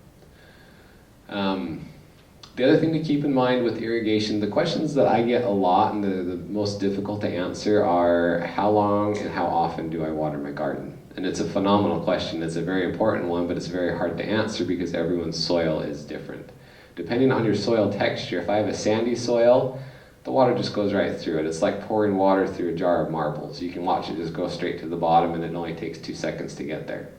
B: The other thing to keep in mind with irrigation, the questions that I get a lot and the most difficult to answer are how long and how often do I water my garden? And it's a phenomenal question. It's a very important one, but it's very hard to answer because everyone's soil is different. Depending on your soil texture, if I have a sandy soil, the water just goes right through it. It's like pouring water through a jar of marbles. You can watch it just go straight to the bottom, and it only takes 2 seconds to get there.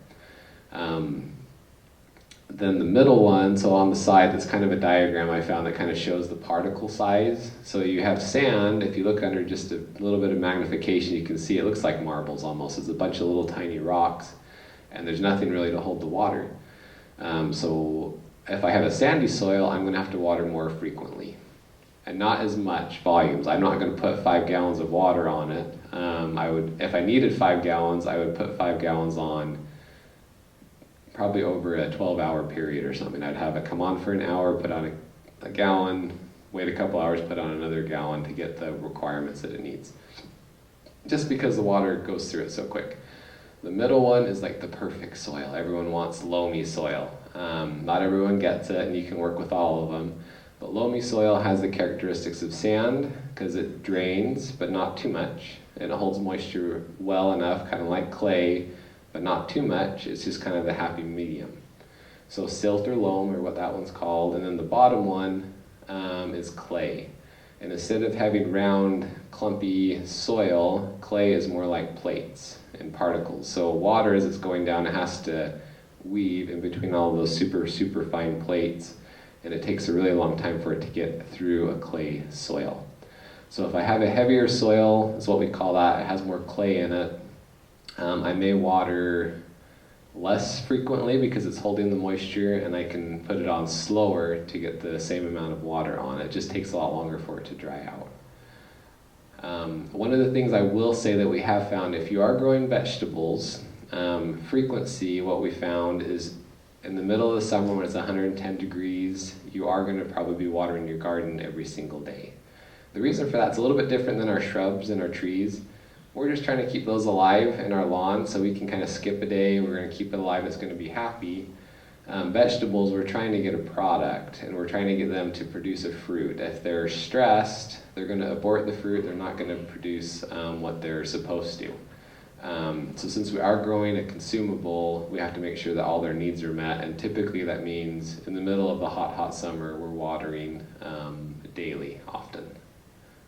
B: Then the middle one, so on the side, that's kind of a diagram I found that kind of shows the particle size. So you have sand. If you look under just a little bit of magnification, you can see it looks like marbles almost. It's a bunch of little tiny rocks, and there's nothing really to hold the water. So if I have a sandy soil, I'm going to have to water more frequently, and not as much volumes. I'm not going to put 5 gallons of water on it. If I needed 5 gallons, I would put 5 gallons on probably over a 12-hour period or something. I'd have it come on for an hour, put on a gallon, wait a couple hours, put on another gallon to get the requirements that it needs. Just because the water goes through it so quick. The middle one is like the perfect soil. Everyone wants loamy soil. Not everyone gets it, and you can work with all of them. But loamy soil has the characteristics of sand because it drains, but not too much. And it holds moisture well enough, kind of like clay, but not too much. It's just kind of the happy medium. So silt or loam, or what that one's called. And then the bottom one is clay. And instead of having round, clumpy soil, clay is more like plates and particles. So water, as it's going down, it has to weave in between all of those super, super fine plates. And it takes a really long time for it to get through a clay soil. So if I have a heavier soil, is what we call that, it has more clay in it, I may water less frequently because it's holding the moisture, and I can put it on slower to get the same amount of water on. It just takes a lot longer for it to dry out. One of the things I will say that we have found, if you are growing vegetables, frequency, what we found is in the middle of the summer when it's 110 degrees, you are going to probably be watering your garden every single day. The reason for that's a little bit different than our shrubs and our trees. We're just trying to keep those alive in our lawn, so we can kind of skip a day. We're going to keep it alive. It's going to be happy. Vegetables, we're trying to get a product, and we're trying to get them to produce a fruit. If they're stressed, they're going to abort the fruit. They're not going to produce what they're supposed to. So since we are growing a consumable, we have to make sure that all their needs are met, and typically that means in the middle of the hot summer, we're watering daily, often.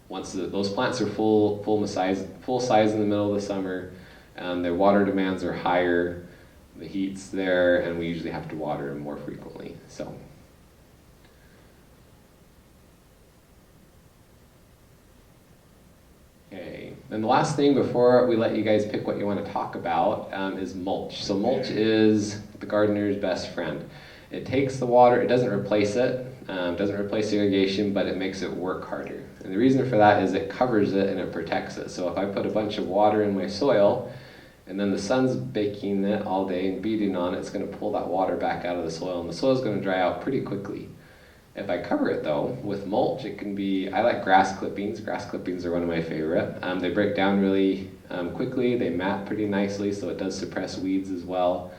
B: Once those plants are full size in the middle of the summer, their water demands are higher, the heat's there, and we usually have to water them more frequently. So. Okay, and the last thing before we let you guys pick what you want to talk about is mulch. So mulch is the gardener's best friend. It takes the water, it doesn't replace it, doesn't replace irrigation, but it makes it work harder. And the reason for that is it covers it and it protects it. So if I put a bunch of water in my soil, and then the sun's baking it all day and beating on it, it's going to pull that water back out of the soil, and the soil's going to dry out pretty quickly. If I cover it though with mulch, it can be, I like grass clippings. Grass clippings are one of my favorite. They break down really quickly, they mat pretty nicely, so it does suppress weeds as well.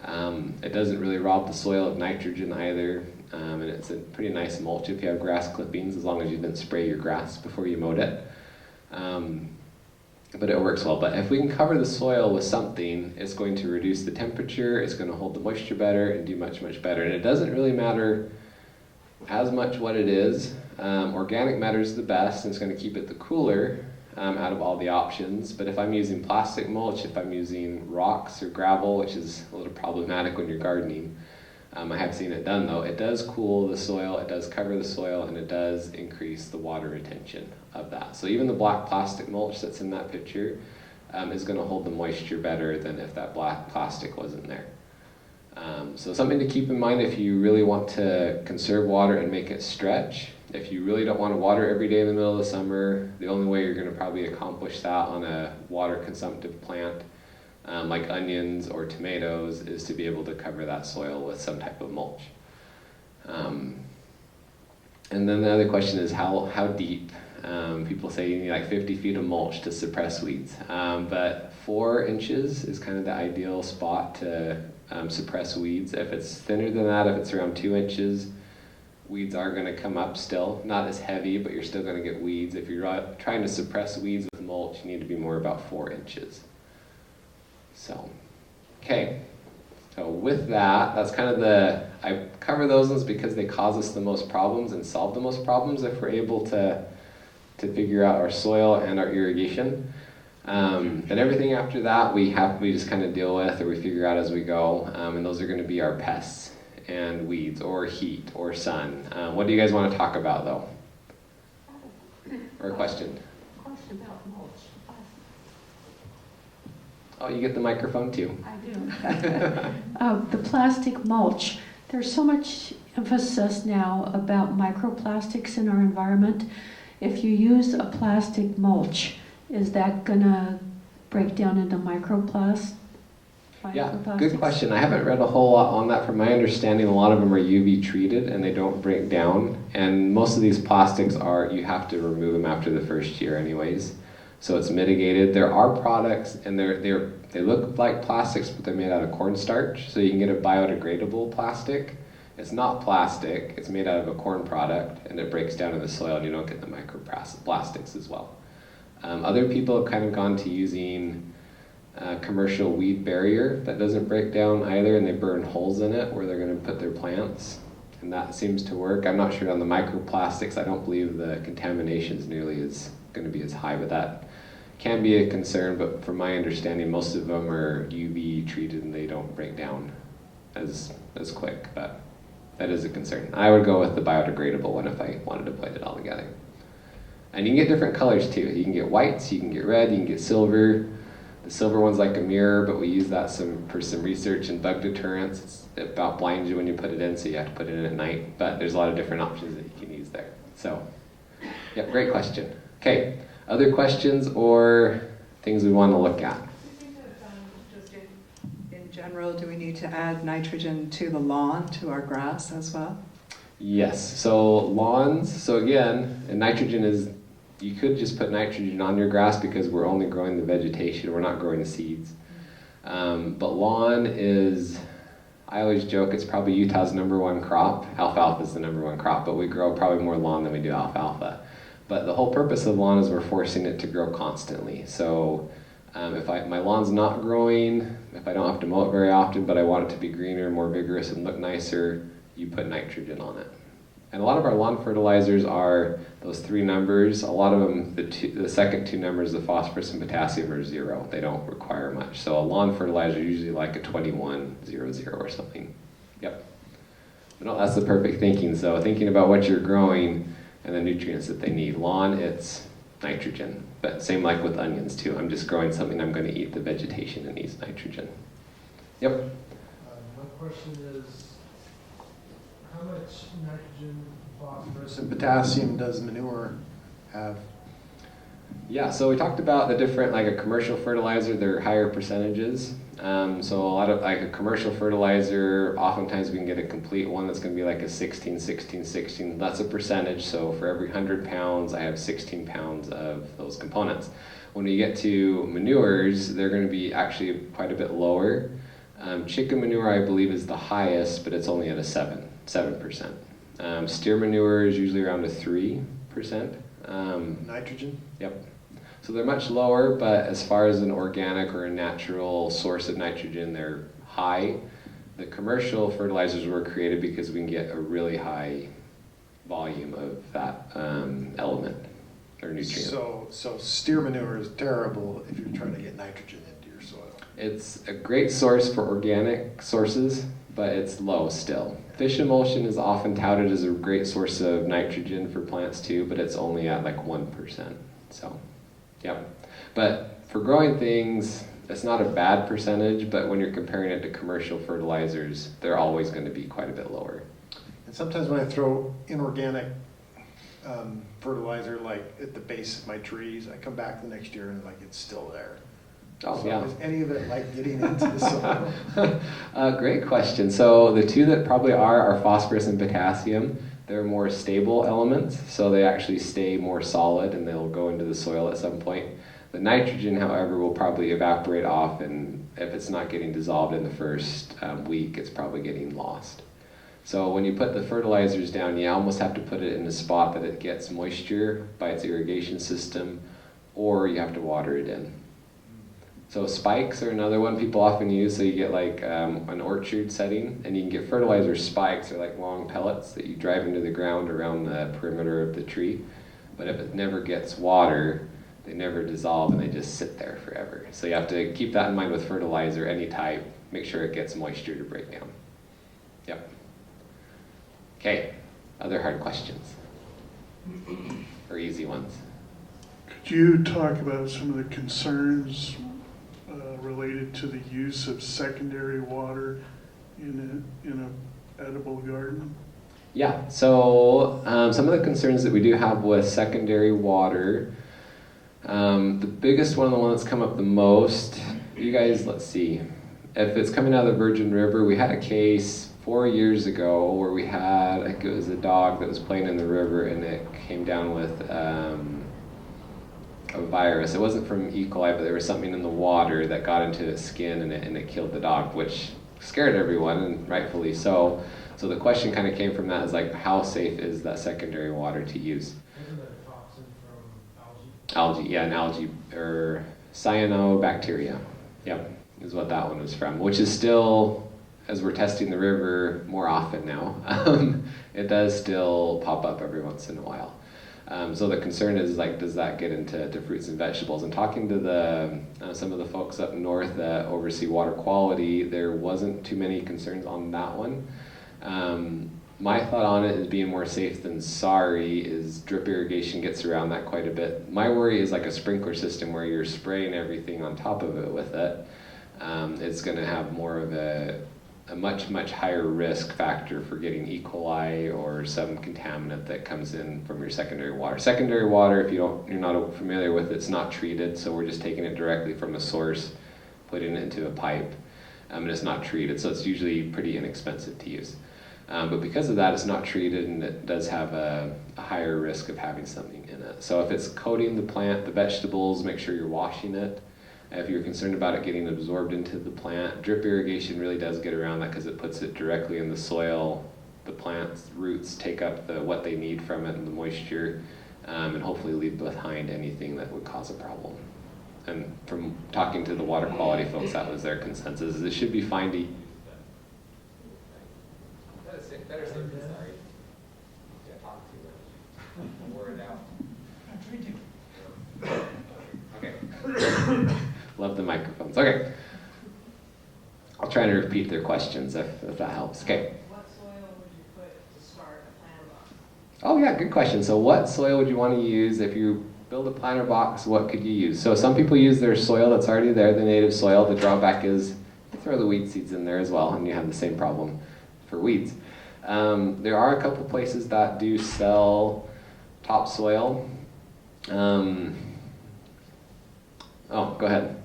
B: It doesn't really rob the soil of nitrogen either, and it's a pretty nice mulch if you have grass clippings, as long as you didn't spray your grass before you mowed it. But it works well. But if we can cover the soil with something, it's going to reduce the temperature, it's going to hold the moisture better, and do much, much better. And it doesn't really matter as much what it is. Organic matter is the best, and it's going to keep it the cooler. out of all the options. But if I'm using plastic mulch, if I'm using rocks or gravel, which is a little problematic when you're gardening, I have seen it done though. It does cool the soil, it does cover the soil, and it does increase the water retention of that. So even the black plastic mulch that's in that picture is going to hold the moisture better than if that black plastic wasn't there. So something to keep in mind if you really want to conserve water and make it stretch. If you really don't want to water every day in the middle of the summer, the only way you're going to probably accomplish that on a water consumptive plant like onions or tomatoes is to be able to cover that soil with some type of mulch. And then the other question is how deep. People say you need like 50 feet of mulch to suppress weeds, but 4 inches is kind of the ideal spot to suppress weeds. If it's thinner than that, if it's around 2 inches, weeds are going to come up still. Not as heavy, but you're still going to get weeds. If you're trying to suppress weeds with mulch, you need to be more about 4 inches. So, okay. So with that, that's kind of I cover those ones because they cause us the most problems and solve the most problems if we're able to figure out our soil and our irrigation. Then everything after that we just kind of deal with or we figure out as we go, and those are going to be our pests and weeds or heat or sun. What do you guys want to talk about though? Or a question?
A: Question about mulch.
B: Oh, you get the microphone too.
A: I do. The plastic mulch. There's so much emphasis now about microplastics in our environment. If you use a plastic mulch, is that gonna break down into microplastics?
B: Yeah, good question. I haven't read a whole lot on that. From my understanding, a lot of them are UV treated and they don't break down. And most of these plastics you have to remove them after the first year anyways. So it's mitigated. There are products and they look like plastics, but they're made out of cornstarch. So you can get a biodegradable plastic. It's not plastic, it's made out of a corn product and it breaks down in the soil and you don't get the microplastics as well. Other people have kind of gone to using commercial weed barrier that doesn't break down either, and they burn holes in it where they're going to put their plants, and that seems to work. I'm not sure on the microplastics. I don't believe the contamination is nearly going to be as high, but that can be a concern. But from my understanding, most of them are UV treated and they don't break down as quick, but that is a concern. I would go with the biodegradable one if I wanted to put it all together. And you can get different colors too. You can get whites, you can get red, you can get silver. The silver one's like a mirror, but we use that for some research and bug deterrence. It about blinds you when you put it in, so you have to put it in at night. But there's a lot of different options that you can use there. So, yep, great question. Okay, other questions or things we want to look at?
C: Do you think that just in general, do we need to add nitrogen to the lawn, to our grass as well?
B: Yes, so lawns, so again, and nitrogen is, you could just put nitrogen on your grass because we're only growing the vegetation, we're not growing the seeds. But lawn is, I always joke, it's probably Utah's #1 crop. Alfalfa is the #1 crop, but we grow probably more lawn than we do alfalfa. But the whole purpose of lawn is we're forcing it to grow constantly. So if my lawn's not growing, if I don't have to mow it very often, but I want it to be greener, more vigorous, and look nicer, you put nitrogen on it. And a lot of our lawn fertilizers are those 3 numbers. A lot of them, the second 2 numbers, the phosphorus and potassium, are 0. They don't require much. So a lawn fertilizer is usually like a 2100 or something. Yep. But no, that's the perfect thinking. So thinking about what you're growing and the nutrients that they need. Lawn, it's nitrogen. But same like with onions too. I'm just growing something I'm going to eat. The vegetation that needs nitrogen. Yep.
D: My question is, how much nitrogen, phosphorus, and potassium does manure have?
B: Yeah, so we talked about the different, like a commercial fertilizer, they're higher percentages. So a lot of, like a commercial fertilizer, oftentimes we can get a complete one that's going to be like a 16, 16, 16. That's a percentage, so for every 100 pounds, I have 16 pounds of those components. When we get to manures, they're going to be actually quite a bit lower. Chicken manure, I believe, is the highest, but it's only at a 7%. Steer manure is usually around a 3%.
D: Nitrogen?
B: Yep. So they're much lower, but as far as an organic or a natural source of nitrogen, they're high. The commercial fertilizers were created because we can get a really high volume of that element. or nutrient.
D: So steer manure is terrible if you're trying to get nitrogen into your soil.
B: It's a great source for organic sources, but it's low still. Fish emulsion is often touted as a great source of nitrogen for plants too, but it's only at like 1%. So, yeah. But for growing things, it's not a bad percentage, but when you're comparing it to commercial fertilizers, they're always going to be quite a bit lower.
D: And sometimes when I throw inorganic fertilizer, like at the base of my trees, I come back the next year and like it's still there.
B: Oh,
D: So
B: yeah.
D: is any of it like getting into the soil?
B: Great question. So the two that probably are phosphorus and potassium. They're more stable elements, so they actually stay more solid and they'll go into the soil at some point. The nitrogen, however, will probably evaporate off, and if it's not getting dissolved in the first week, it's probably getting lost. So when you put the fertilizers down, you almost have to put it in a spot that it gets moisture by its irrigation system, or you have to water it in. So spikes are another one people often use. So you get like an orchard setting, and you can get fertilizer spikes, or like long pellets that you drive into the ground around the perimeter of the tree. But if it never gets water, they never dissolve and they just sit there forever. So you have to keep that in mind with fertilizer, any type. Make sure it gets moisture to break down. Yep. Okay, other hard questions? Or easy ones?
E: Could you talk about some of the concerns related to the use of secondary water in a edible garden?
B: Yeah, so some of the concerns that we do have with secondary water, the biggest one, the one that's come up the most, you guys, let's see, if it's coming out of the Virgin River, we had a case 4 years ago where we had, I think it was a dog that was playing in the river and it came down with a virus. It wasn't from E. coli, but there was something in the water that got into its skin and it killed the dog, which scared everyone, and rightfully so. So the question kind of came from that, is like, how safe is that secondary water to use?
D: Isn't that a toxin from algae?
B: Algae, yeah, an algae, or cyanobacteria, yeah, is what that one was from, which is still, as we're testing the river more often now, it does still pop up every once in a while. So the concern is, like, does that get into fruits and vegetables? And talking to some of the folks up north that oversee water quality, there wasn't too many concerns on that one. My thought on it is being more safe than sorry is drip irrigation gets around that quite a bit. My worry is like a sprinkler system where you're spraying everything on top of it with it. It's going to have more of a much higher risk factor for getting E. coli or some contaminant that comes in from your secondary water. Secondary water, if you're not familiar with it, it's not treated, so we're just taking it directly from a source, putting it into a pipe, and it's not treated, so it's usually pretty inexpensive to use. But because of that, it's not treated, and it does have a higher risk of having something in it. So if it's coating the plant, the vegetables, make sure you're washing it. If you're concerned about it getting absorbed into the plant, drip irrigation really does get around that because it puts it directly in the soil. The plant's roots take up what they need from it and the moisture, and hopefully leave behind anything that would cause a problem. And from talking to the water quality folks, that was their consensus. It should be fine to use. Better safe than sorry. Yeah, talk too much. Wore it out. Okay. Love the microphones. Okay. I'll try to repeat their questions if that helps. Okay.
F: What soil would you put to start a planter box?
B: Oh yeah, good question. So what soil would you want to use if you build a planter box? What could you use? So some people use their soil that's already there, the native soil. The drawback is you throw the weed seeds in there as well, and you have the same problem for weeds. There are a couple places that do sell topsoil. Oh, go ahead.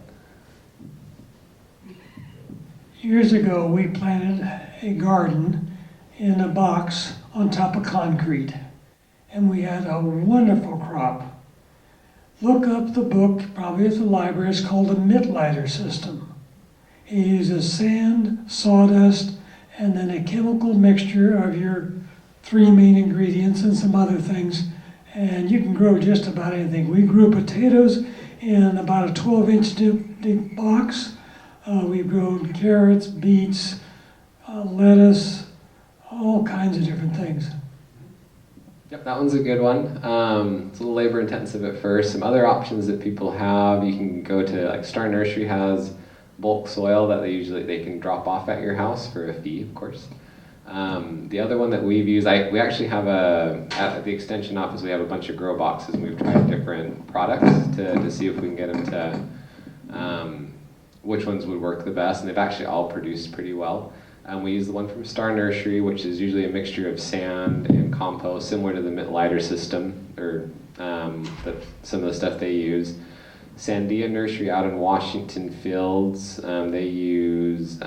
G: Years ago, we planted a garden in a box on top of concrete, and we had a wonderful crop. Look up the book, probably at the library, it's called the Mittleider system. It uses sand, sawdust, and then a chemical mixture of your three main ingredients and some other things, and you can grow just about anything. We grew potatoes in about a 12-inch deep box. We've grown carrots, beets, lettuce, all kinds of different things.
B: Yep, that one's a good one. It's a little labor intensive at first. Some other options that people have, you can go to, like Star Nursery has bulk soil that they can drop off at your house for a fee, of course. The other one that we've used, we actually have at the extension office, we have a bunch of grow boxes, and we've tried different products to see if we can get them to, which ones would work the best, and they've actually all produced pretty well. We use the one from Star Nursery, which is usually a mixture of sand and compost, similar to the Lighter system, or some of the stuff they use. Sandia Nursery out in Washington Fields, they use,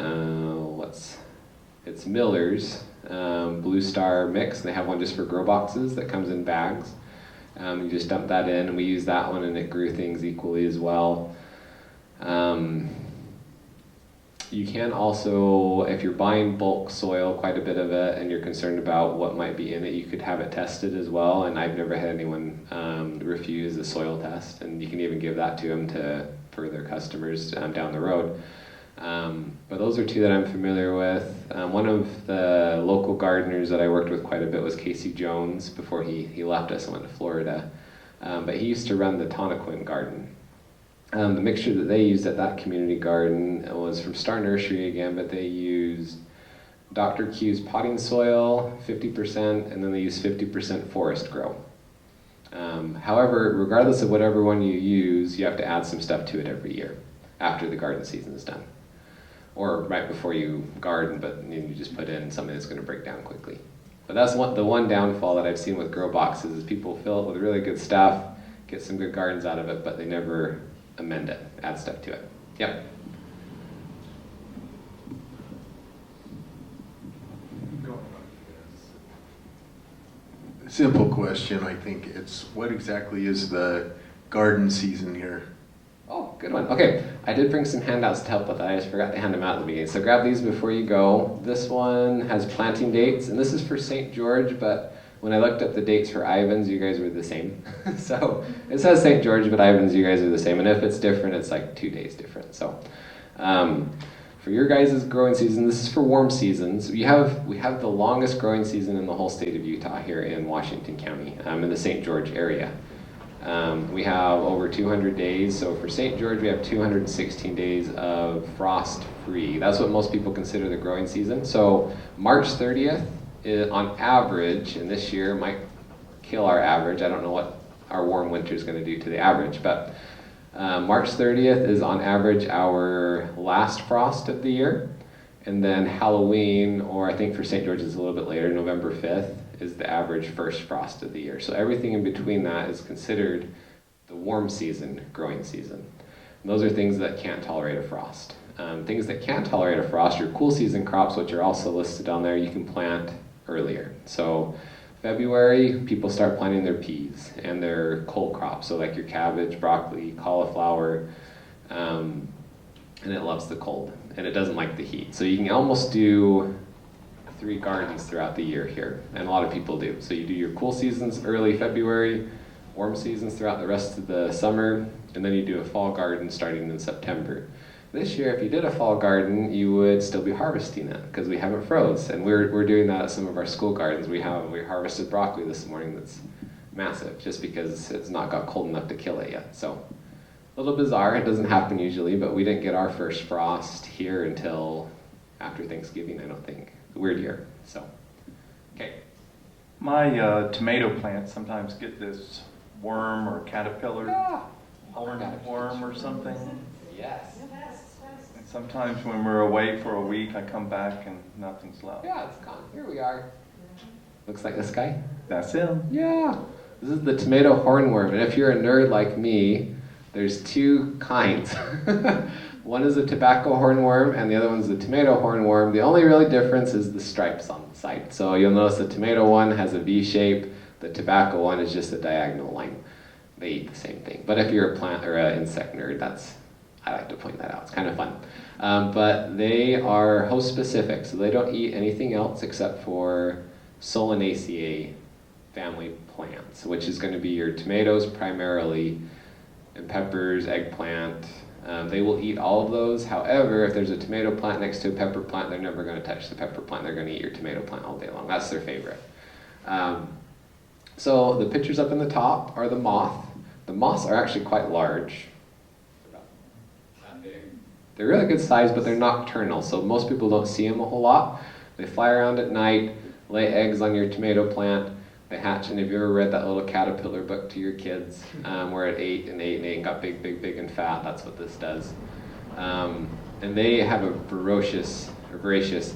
B: it's Miller's Blue Star mix. They have one just for grow boxes that comes in bags. You just dump that in, and we use that one, and it grew things equally as well. You can also, if you're buying bulk soil, quite a bit of it, and you're concerned about what might be in it, you could have it tested as well. And I've never had anyone refuse a soil test, and you can even give that to them for their customers down the road. But those are two that I'm familiar with. One of the local gardeners that I worked with quite a bit was Casey Jones before he left us and went to Florida. But he used to run the Tonnequin garden. The mixture that they used at that community garden was from Star Nursery again, but they used Dr. Q's potting soil, 50%, and then they used 50% forest grow. However, regardless of whatever one you use, you have to add some stuff to it every year after the garden season is done. Or right before you garden, but you just put in something that's going to break down quickly. But that's the one downfall that I've seen with grow boxes is people fill it with really good stuff, get some good gardens out of it, but they never amend it, add stuff to it. Yep.
H: Simple question, I think. It's what exactly is the garden season here?
B: Oh, good one. Okay, I did bring some handouts to help with that. I just forgot to hand them out at the beginning. So grab these before you go. This one has planting dates, and this is for St. George, but when I looked up the dates for Ivins, you guys were the same. So it says St. George, but Ivins, you guys are the same. And if it's different, it's like 2 days different. So for your guys' growing season, this is for warm seasons. We have the longest growing season in the whole state of Utah here in Washington County, in the St. George area. We have over 200 days. So for St. George, we have 216 days of frost-free. That's what most people consider the growing season. So March 30th, on average, and this year might kill our average. I don't know what our warm winter is going to do to the average, but March 30th is on average our last frost of the year, and then Halloween, or I think for St. George is a little bit later, November 5th, is the average first frost of the year. So everything in between that is considered the warm season, growing season. And those are things that can't tolerate a frost. Things that can't tolerate a frost are cool season crops, which are also listed on there. You can plant earlier. So February, people start planting their peas and their cold crops. So like your cabbage, broccoli, cauliflower, and it loves the cold and it doesn't like the heat. So you can almost do 3 gardens throughout the year here, and a lot of people do. So you do your cool seasons early February, warm seasons throughout the rest of the summer, and then you do a fall garden starting in September. This year, if you did a fall garden, you would still be harvesting it because we haven't froze, and we're doing that at some of our school gardens. We harvested broccoli this morning that's massive just because it's not got cold enough to kill it yet. So a little bizarre. It doesn't happen usually, but we didn't get our first frost here until after Thanksgiving, I don't think. Weird year. So, okay.
I: My tomato plants sometimes get this worm or caterpillar, hornworm or something.
B: Yes.
I: And sometimes when we're away for a week, I come back and nothing's left.
B: Yeah, it's gone. Here we are. Looks like this guy.
I: That's him.
B: Yeah. This is the tomato hornworm, and if you're a nerd like me, there's 2 kinds. One is a tobacco hornworm, and the other one's the tomato hornworm. The only really difference is the stripes on the side. So you'll notice the tomato one has a V shape, the tobacco one is just a diagonal line. They eat the same thing. But if you're a plant or an insect nerd, I like to point that out. It's kind of fun. But they are host specific, so they don't eat anything else except for Solanaceae family plants, which is going to be your tomatoes primarily, and peppers, eggplant. They will eat all of those. However, if there's a tomato plant next to a pepper plant, they're never going to touch the pepper plant. They're going to eat your tomato plant all day long. That's their favorite. So the pictures up in the top are the moth. The moths are actually quite large. They're really good size, but they're nocturnal, so most people don't see them a whole lot. They fly around at night, lay eggs on your tomato plant. They hatch, and have you ever read that little caterpillar book to your kids, where it ate and ate and ate and got big, big, big and fat? That's what this does. And they have a voracious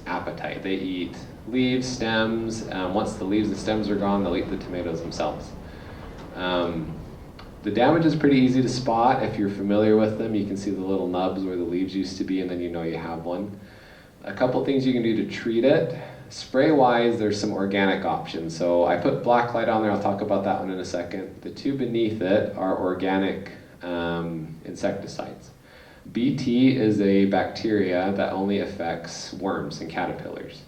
B: appetite. They eat leaves, stems. Once the leaves and stems are gone, they'll eat the tomatoes themselves. The damage is pretty easy to spot. If you're familiar with them, you can see the little nubs where the leaves used to be, and then you know you have one. A couple things you can do to treat it. Spray-wise, there's some organic options. So I put blacklight on there. I'll talk about that one in a second. The two beneath it are organic insecticides. BT is a bacteria that only affects worms and caterpillars.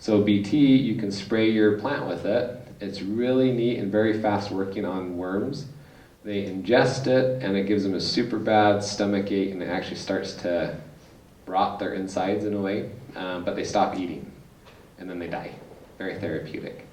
B: So BT, you can spray your plant with it. It's really neat and very fast working on worms. They ingest it, and it gives them a super bad stomach ache, and it actually starts to rot their insides in a way, but they stop eating, and then they die. Very therapeutic.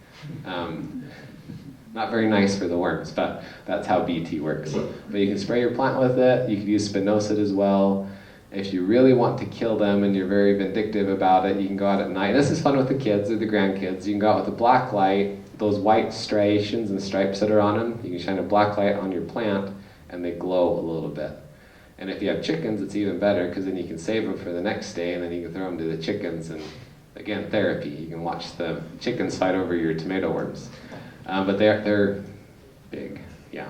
B: Not very nice for the worms, but that's how BT works. But you can spray your plant with it. You can use spinosad as well. If you really want to kill them and you're very vindictive about it, you can go out at night. This is fun with the kids or the grandkids. You can go out with a black light. Those white striations and stripes that are on them, you can shine a black light on your plant and they glow a little bit. And if you have chickens, it's even better, because then you can save them for the next day, and then you can throw them to the chickens, and again, therapy. You can watch the chickens fight over your tomato worms. But they're big, yeah.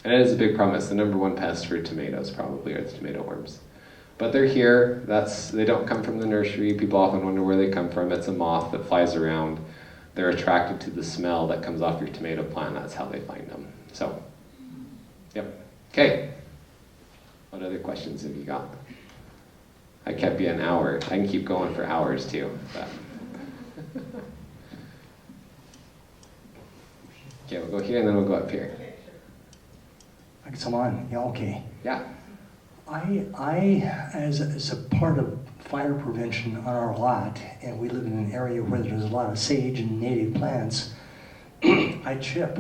B: And it is a big problem. It's the number one pest for tomatoes, probably, are the tomato worms. But they're here. They don't come from the nursery. People often wonder where they come from. It's a moth that flies around. They're attracted to the smell that comes off your tomato plant. That's how they find them. So, yep. Okay. What other questions have you got? I kept you an hour. I can keep going for hours too. But. Okay, we'll go here and then we'll go up here.
J: Come on. Yeah, okay.
B: Yeah.
J: I as a part of fire prevention on our lot, and we live in an area where there's a lot of sage and native plants, I chip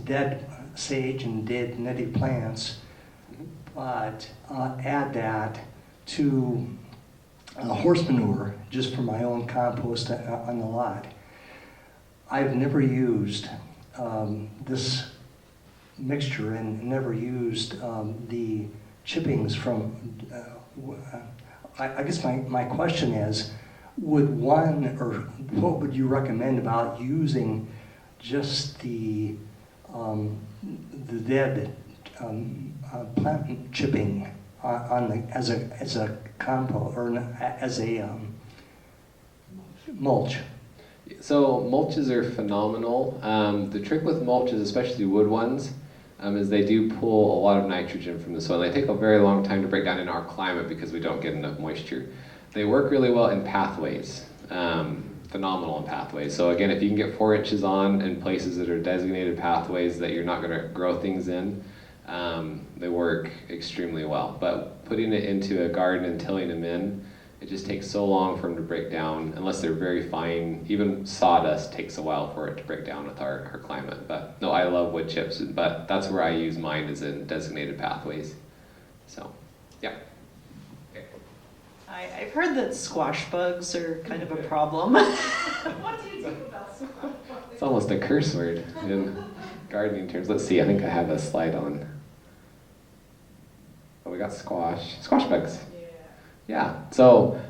J: dead sage and dead native plants, but add that to horse manure just for my own compost on the lot. I've never used this mixture and never used the chippings from, I guess my question is, would one, or what would you recommend about using just the dead plant chipping as a compost, or as a mulch?
B: So mulches are phenomenal. The trick with mulches, especially wood ones, is they do pull a lot of nitrogen from the soil. They take a very long time to break down in our climate because we don't get enough moisture. They work really well in pathways, phenomenal in pathways. So again, if you can get 4 inches on in places that are designated pathways that you're not going to grow things in, they work extremely well. But putting it into a garden and tilling them in, it just takes so long for them to break down, unless they're very fine. Even sawdust takes a while for it to break down with our climate. But no, I love wood chips, but that's where I use mine, is in designated pathways. So, yeah. Okay.
K: I've heard that squash bugs are kind of a problem. What do you do about squash bugs?
B: It's almost a curse word in gardening terms. Let's see, I think I have a slide on. Oh, we got squash bugs. Yeah, so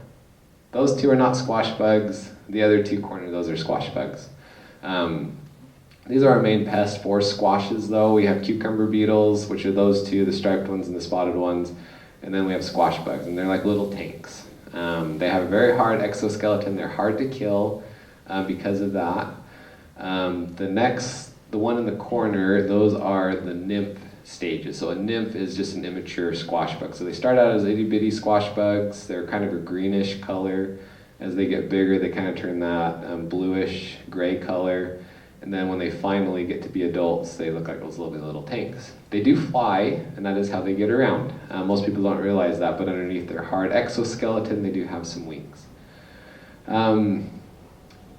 B: those two are not squash bugs. The other two corners, those are squash bugs. These are our main pests for squashes, though. We have cucumber beetles, which are those two, the striped ones and the spotted ones. And then we have squash bugs, and they're like little tanks. They have a very hard exoskeleton. They're hard to kill because of that. The one in the corner, those are the nymph stages. So a nymph is just an immature squash bug. So they start out as itty bitty squash bugs. They're kind of a greenish color. As they get bigger, they kind of turn that bluish gray color. And then when they finally get to be adults, they look like those little tanks. They do fly, and that is how they get around. Most people don't realize that, but underneath their hard exoskeleton, they do have some wings.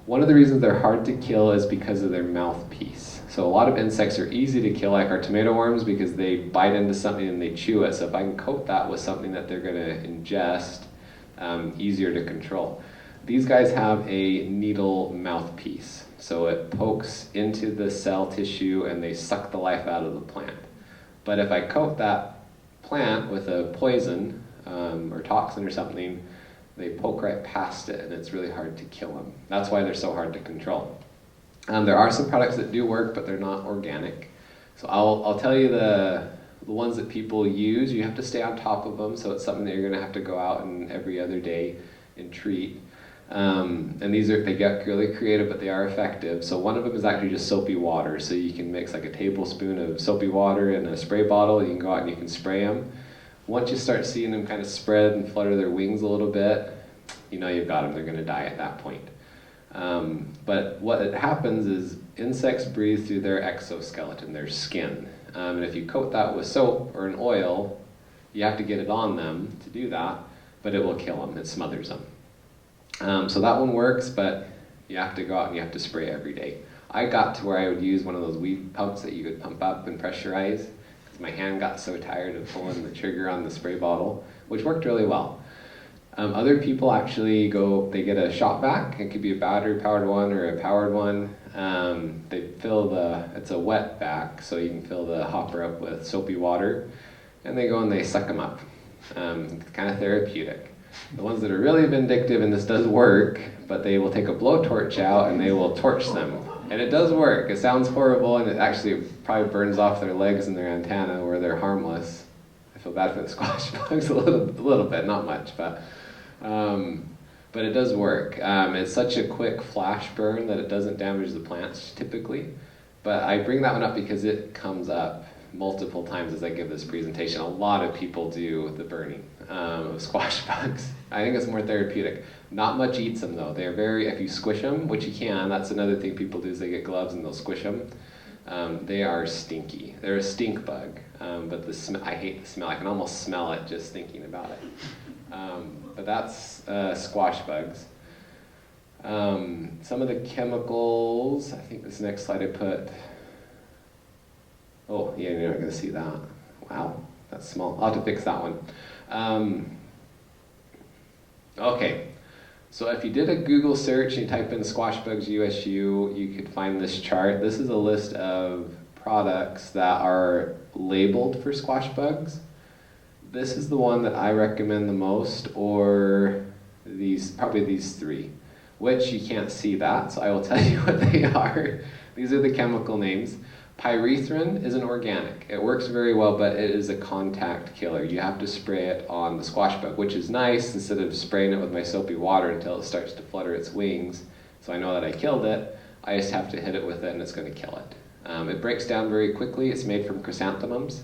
B: One of the reasons they're hard to kill is because of their mouthpiece. So a lot of insects are easy to kill, like our tomato worms, because they bite into something and they chew it. So if I can coat that with something that they're going to ingest, easier to control. These guys have a needle mouthpiece. So it pokes into the cell tissue and they suck the life out of the plant. But if I coat that plant with a poison or toxin or something, they poke right past it and it's really hard to kill them. That's why they're so hard to control. There are some products that do work, but they're not organic. So I'll tell you the ones that people use. You have to stay on top of them, so it's something that you're going to have to go out and every other day and treat. And they get really creative, but they are effective. So one of them is actually just soapy water. So you can mix like a tablespoon of soapy water in a spray bottle. You can go out and you can spray them. Once you start seeing them kind of spread and flutter their wings a little bit, you know you've got them. They're going to die at that point. But what happens is insects breathe through their exoskeleton, their skin. And if you coat that with soap or an oil, you have to get it on them to do that, but it will kill them. It smothers them. So that one works, but you have to go out and you have to spray every day. I got to where I would use one of those weed pumps that you could pump up and pressurize, because my hand got so tired of pulling the trigger on the spray bottle, which worked really well. Other people actually they get a shop vac. It could be a battery powered one or a powered one. They it's a wet vac, so you can fill the hopper up with soapy water, and they go and they suck them up. It's kind of therapeutic. The ones that are really vindictive, and this does work, but they will take a blowtorch out and they will torch them. And it does work. It sounds horrible, and it actually probably burns off their legs and their antenna where they're harmless. I feel bad for the squash bugs a little bit, not much, but it does work. It's such a quick flash burn that it doesn't damage the plants typically. But I bring that one up because it comes up multiple times as I give this presentation. A lot of people do the burning of squash bugs. I think it's more therapeutic. Not much eats them though. They're if you squish them, which you can, that's another thing people do is they get gloves and they'll squish them. They are stinky. They're a stink bug, but I hate the smell. I can almost smell it just thinking about it. But that's squash bugs. Some of the chemicals, I think this next slide I put, oh yeah, you're not going to see that. Wow, that's small. I'll have to fix that one. Okay, so if you did a Google search and you type in squash bugs USU, you could find this chart. This is a list of products that are labeled for squash bugs. This is the one that I recommend the most, or probably these three, which you can't see that, so I will tell you what they are. These are the chemical names. Pyrethrin is an organic. It works very well, but it is a contact killer. You have to spray it on the squash bug, which is nice, instead of spraying it with my soapy water until it starts to flutter its wings, so I know that I killed it. I just have to hit it with it and it's going to kill it. It breaks down very quickly. It's made from chrysanthemums.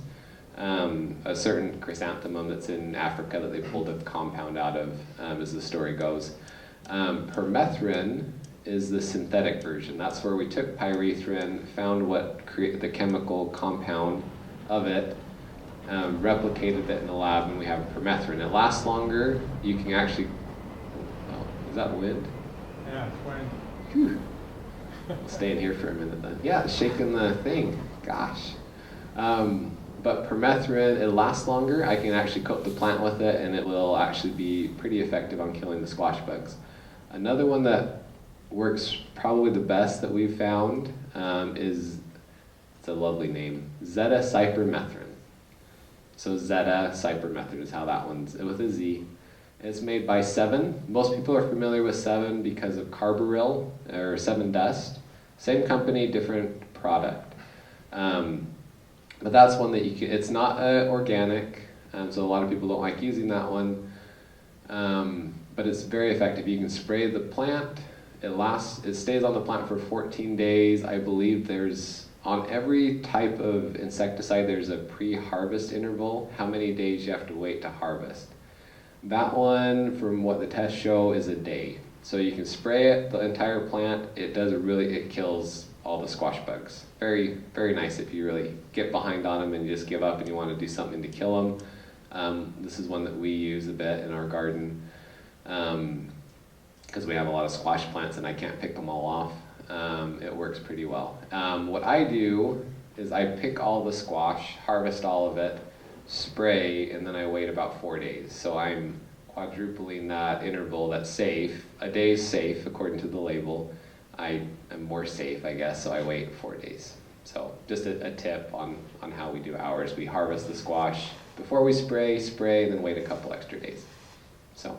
B: A certain chrysanthemum that's in Africa that they pulled a compound out of, as the story goes. Permethrin is the synthetic version. That's where we took pyrethrin, found what created the chemical compound of it, replicated it in the lab, and we have permethrin. It lasts longer. You can actually, is that wind?
L: Yeah, it's wind.
B: Whew. I'll stay in here for a minute then. Yeah, it's shaking the thing. Gosh. But permethrin, it lasts longer. I can actually coat the plant with it, and it will actually be pretty effective on killing the squash bugs. Another one that works probably the best that we've found it's a lovely name, zeta-cypermethrin. So zeta-cypermethrin is how that one's, with a Z. It's made by Sevin. Most people are familiar with Sevin because of carbaryl, or Sevin dust. Same company, different product. But that's one that it's not organic, so a lot of people don't like using that one. But it's very effective. You can spray the plant. It stays on the plant for 14 days. I believe on every type of insecticide, there's a pre-harvest interval, how many days you have to wait to harvest. That one, from what the tests show, is a day. So you can spray it, the entire plant. It kills all the squash bugs. Very, very nice if you really get behind on them and you just give up and you want to do something to kill them. This is one that we use a bit in our garden because we have a lot of squash plants and I can't pick them all off. It works pretty well. What I do is I pick all the squash, harvest all of it, spray, and then I wait about 4 days. So I'm quadrupling that interval that's safe. A day is safe according to the label. I am more safe, I guess, so I wait 4 days. So just a tip on how we do ours. We harvest the squash before we spray, and then wait a couple extra days. So,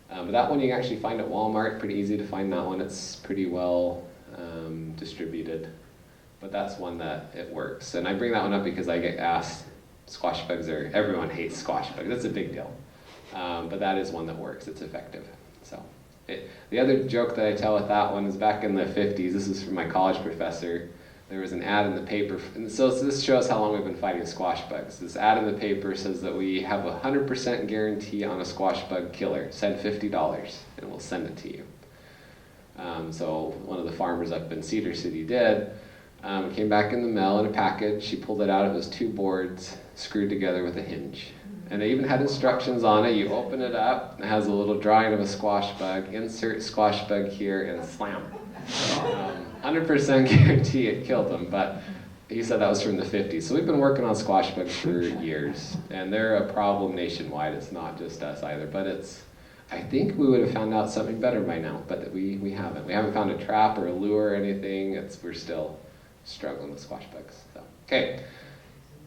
B: but that one you can actually find at Walmart. Pretty easy to find that one. It's pretty well distributed. But that's one that it works. And I bring that one up because I get asked, squash bugs everyone hates squash bugs. That's a big deal. But that is one that works. It's effective. So the other joke that I tell with that one is back in the 50s, this is from my college professor, there was an ad in the paper, and so this shows how long we've been fighting squash bugs. This ad in the paper says that we have a 100% guarantee on a squash bug killer. Send $50 and we'll send it to you. So one of the farmers up in Cedar City did. It came back in the mail in a package. She pulled it out. It was 2 boards screwed together with a hinge. And they even had instructions on it. You open it up, it has a little drawing of a squash bug, insert squash bug here, and slam. 100% guarantee it killed them, but he said that was from the 50s. So we've been working on squash bugs for years, and they're a problem nationwide. It's not just us either, but I think we would have found out something better by now, but we haven't. We haven't found a trap or a lure or anything. We're still struggling with squash bugs. So, okay.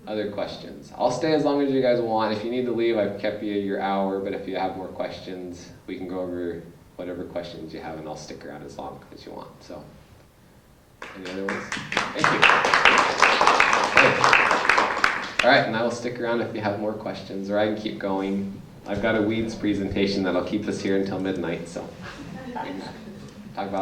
B: Other questions? I'll stay as long as you guys want. If you need to leave, I've kept you your hour, but if you have more questions, we can go over whatever questions you have, and I'll stick around as long as you want. So, any other ones? Thank you. Okay. All right, and I will stick around if you have more questions, or I can keep going. I've got a weeds presentation that'll keep us here until midnight, so talk about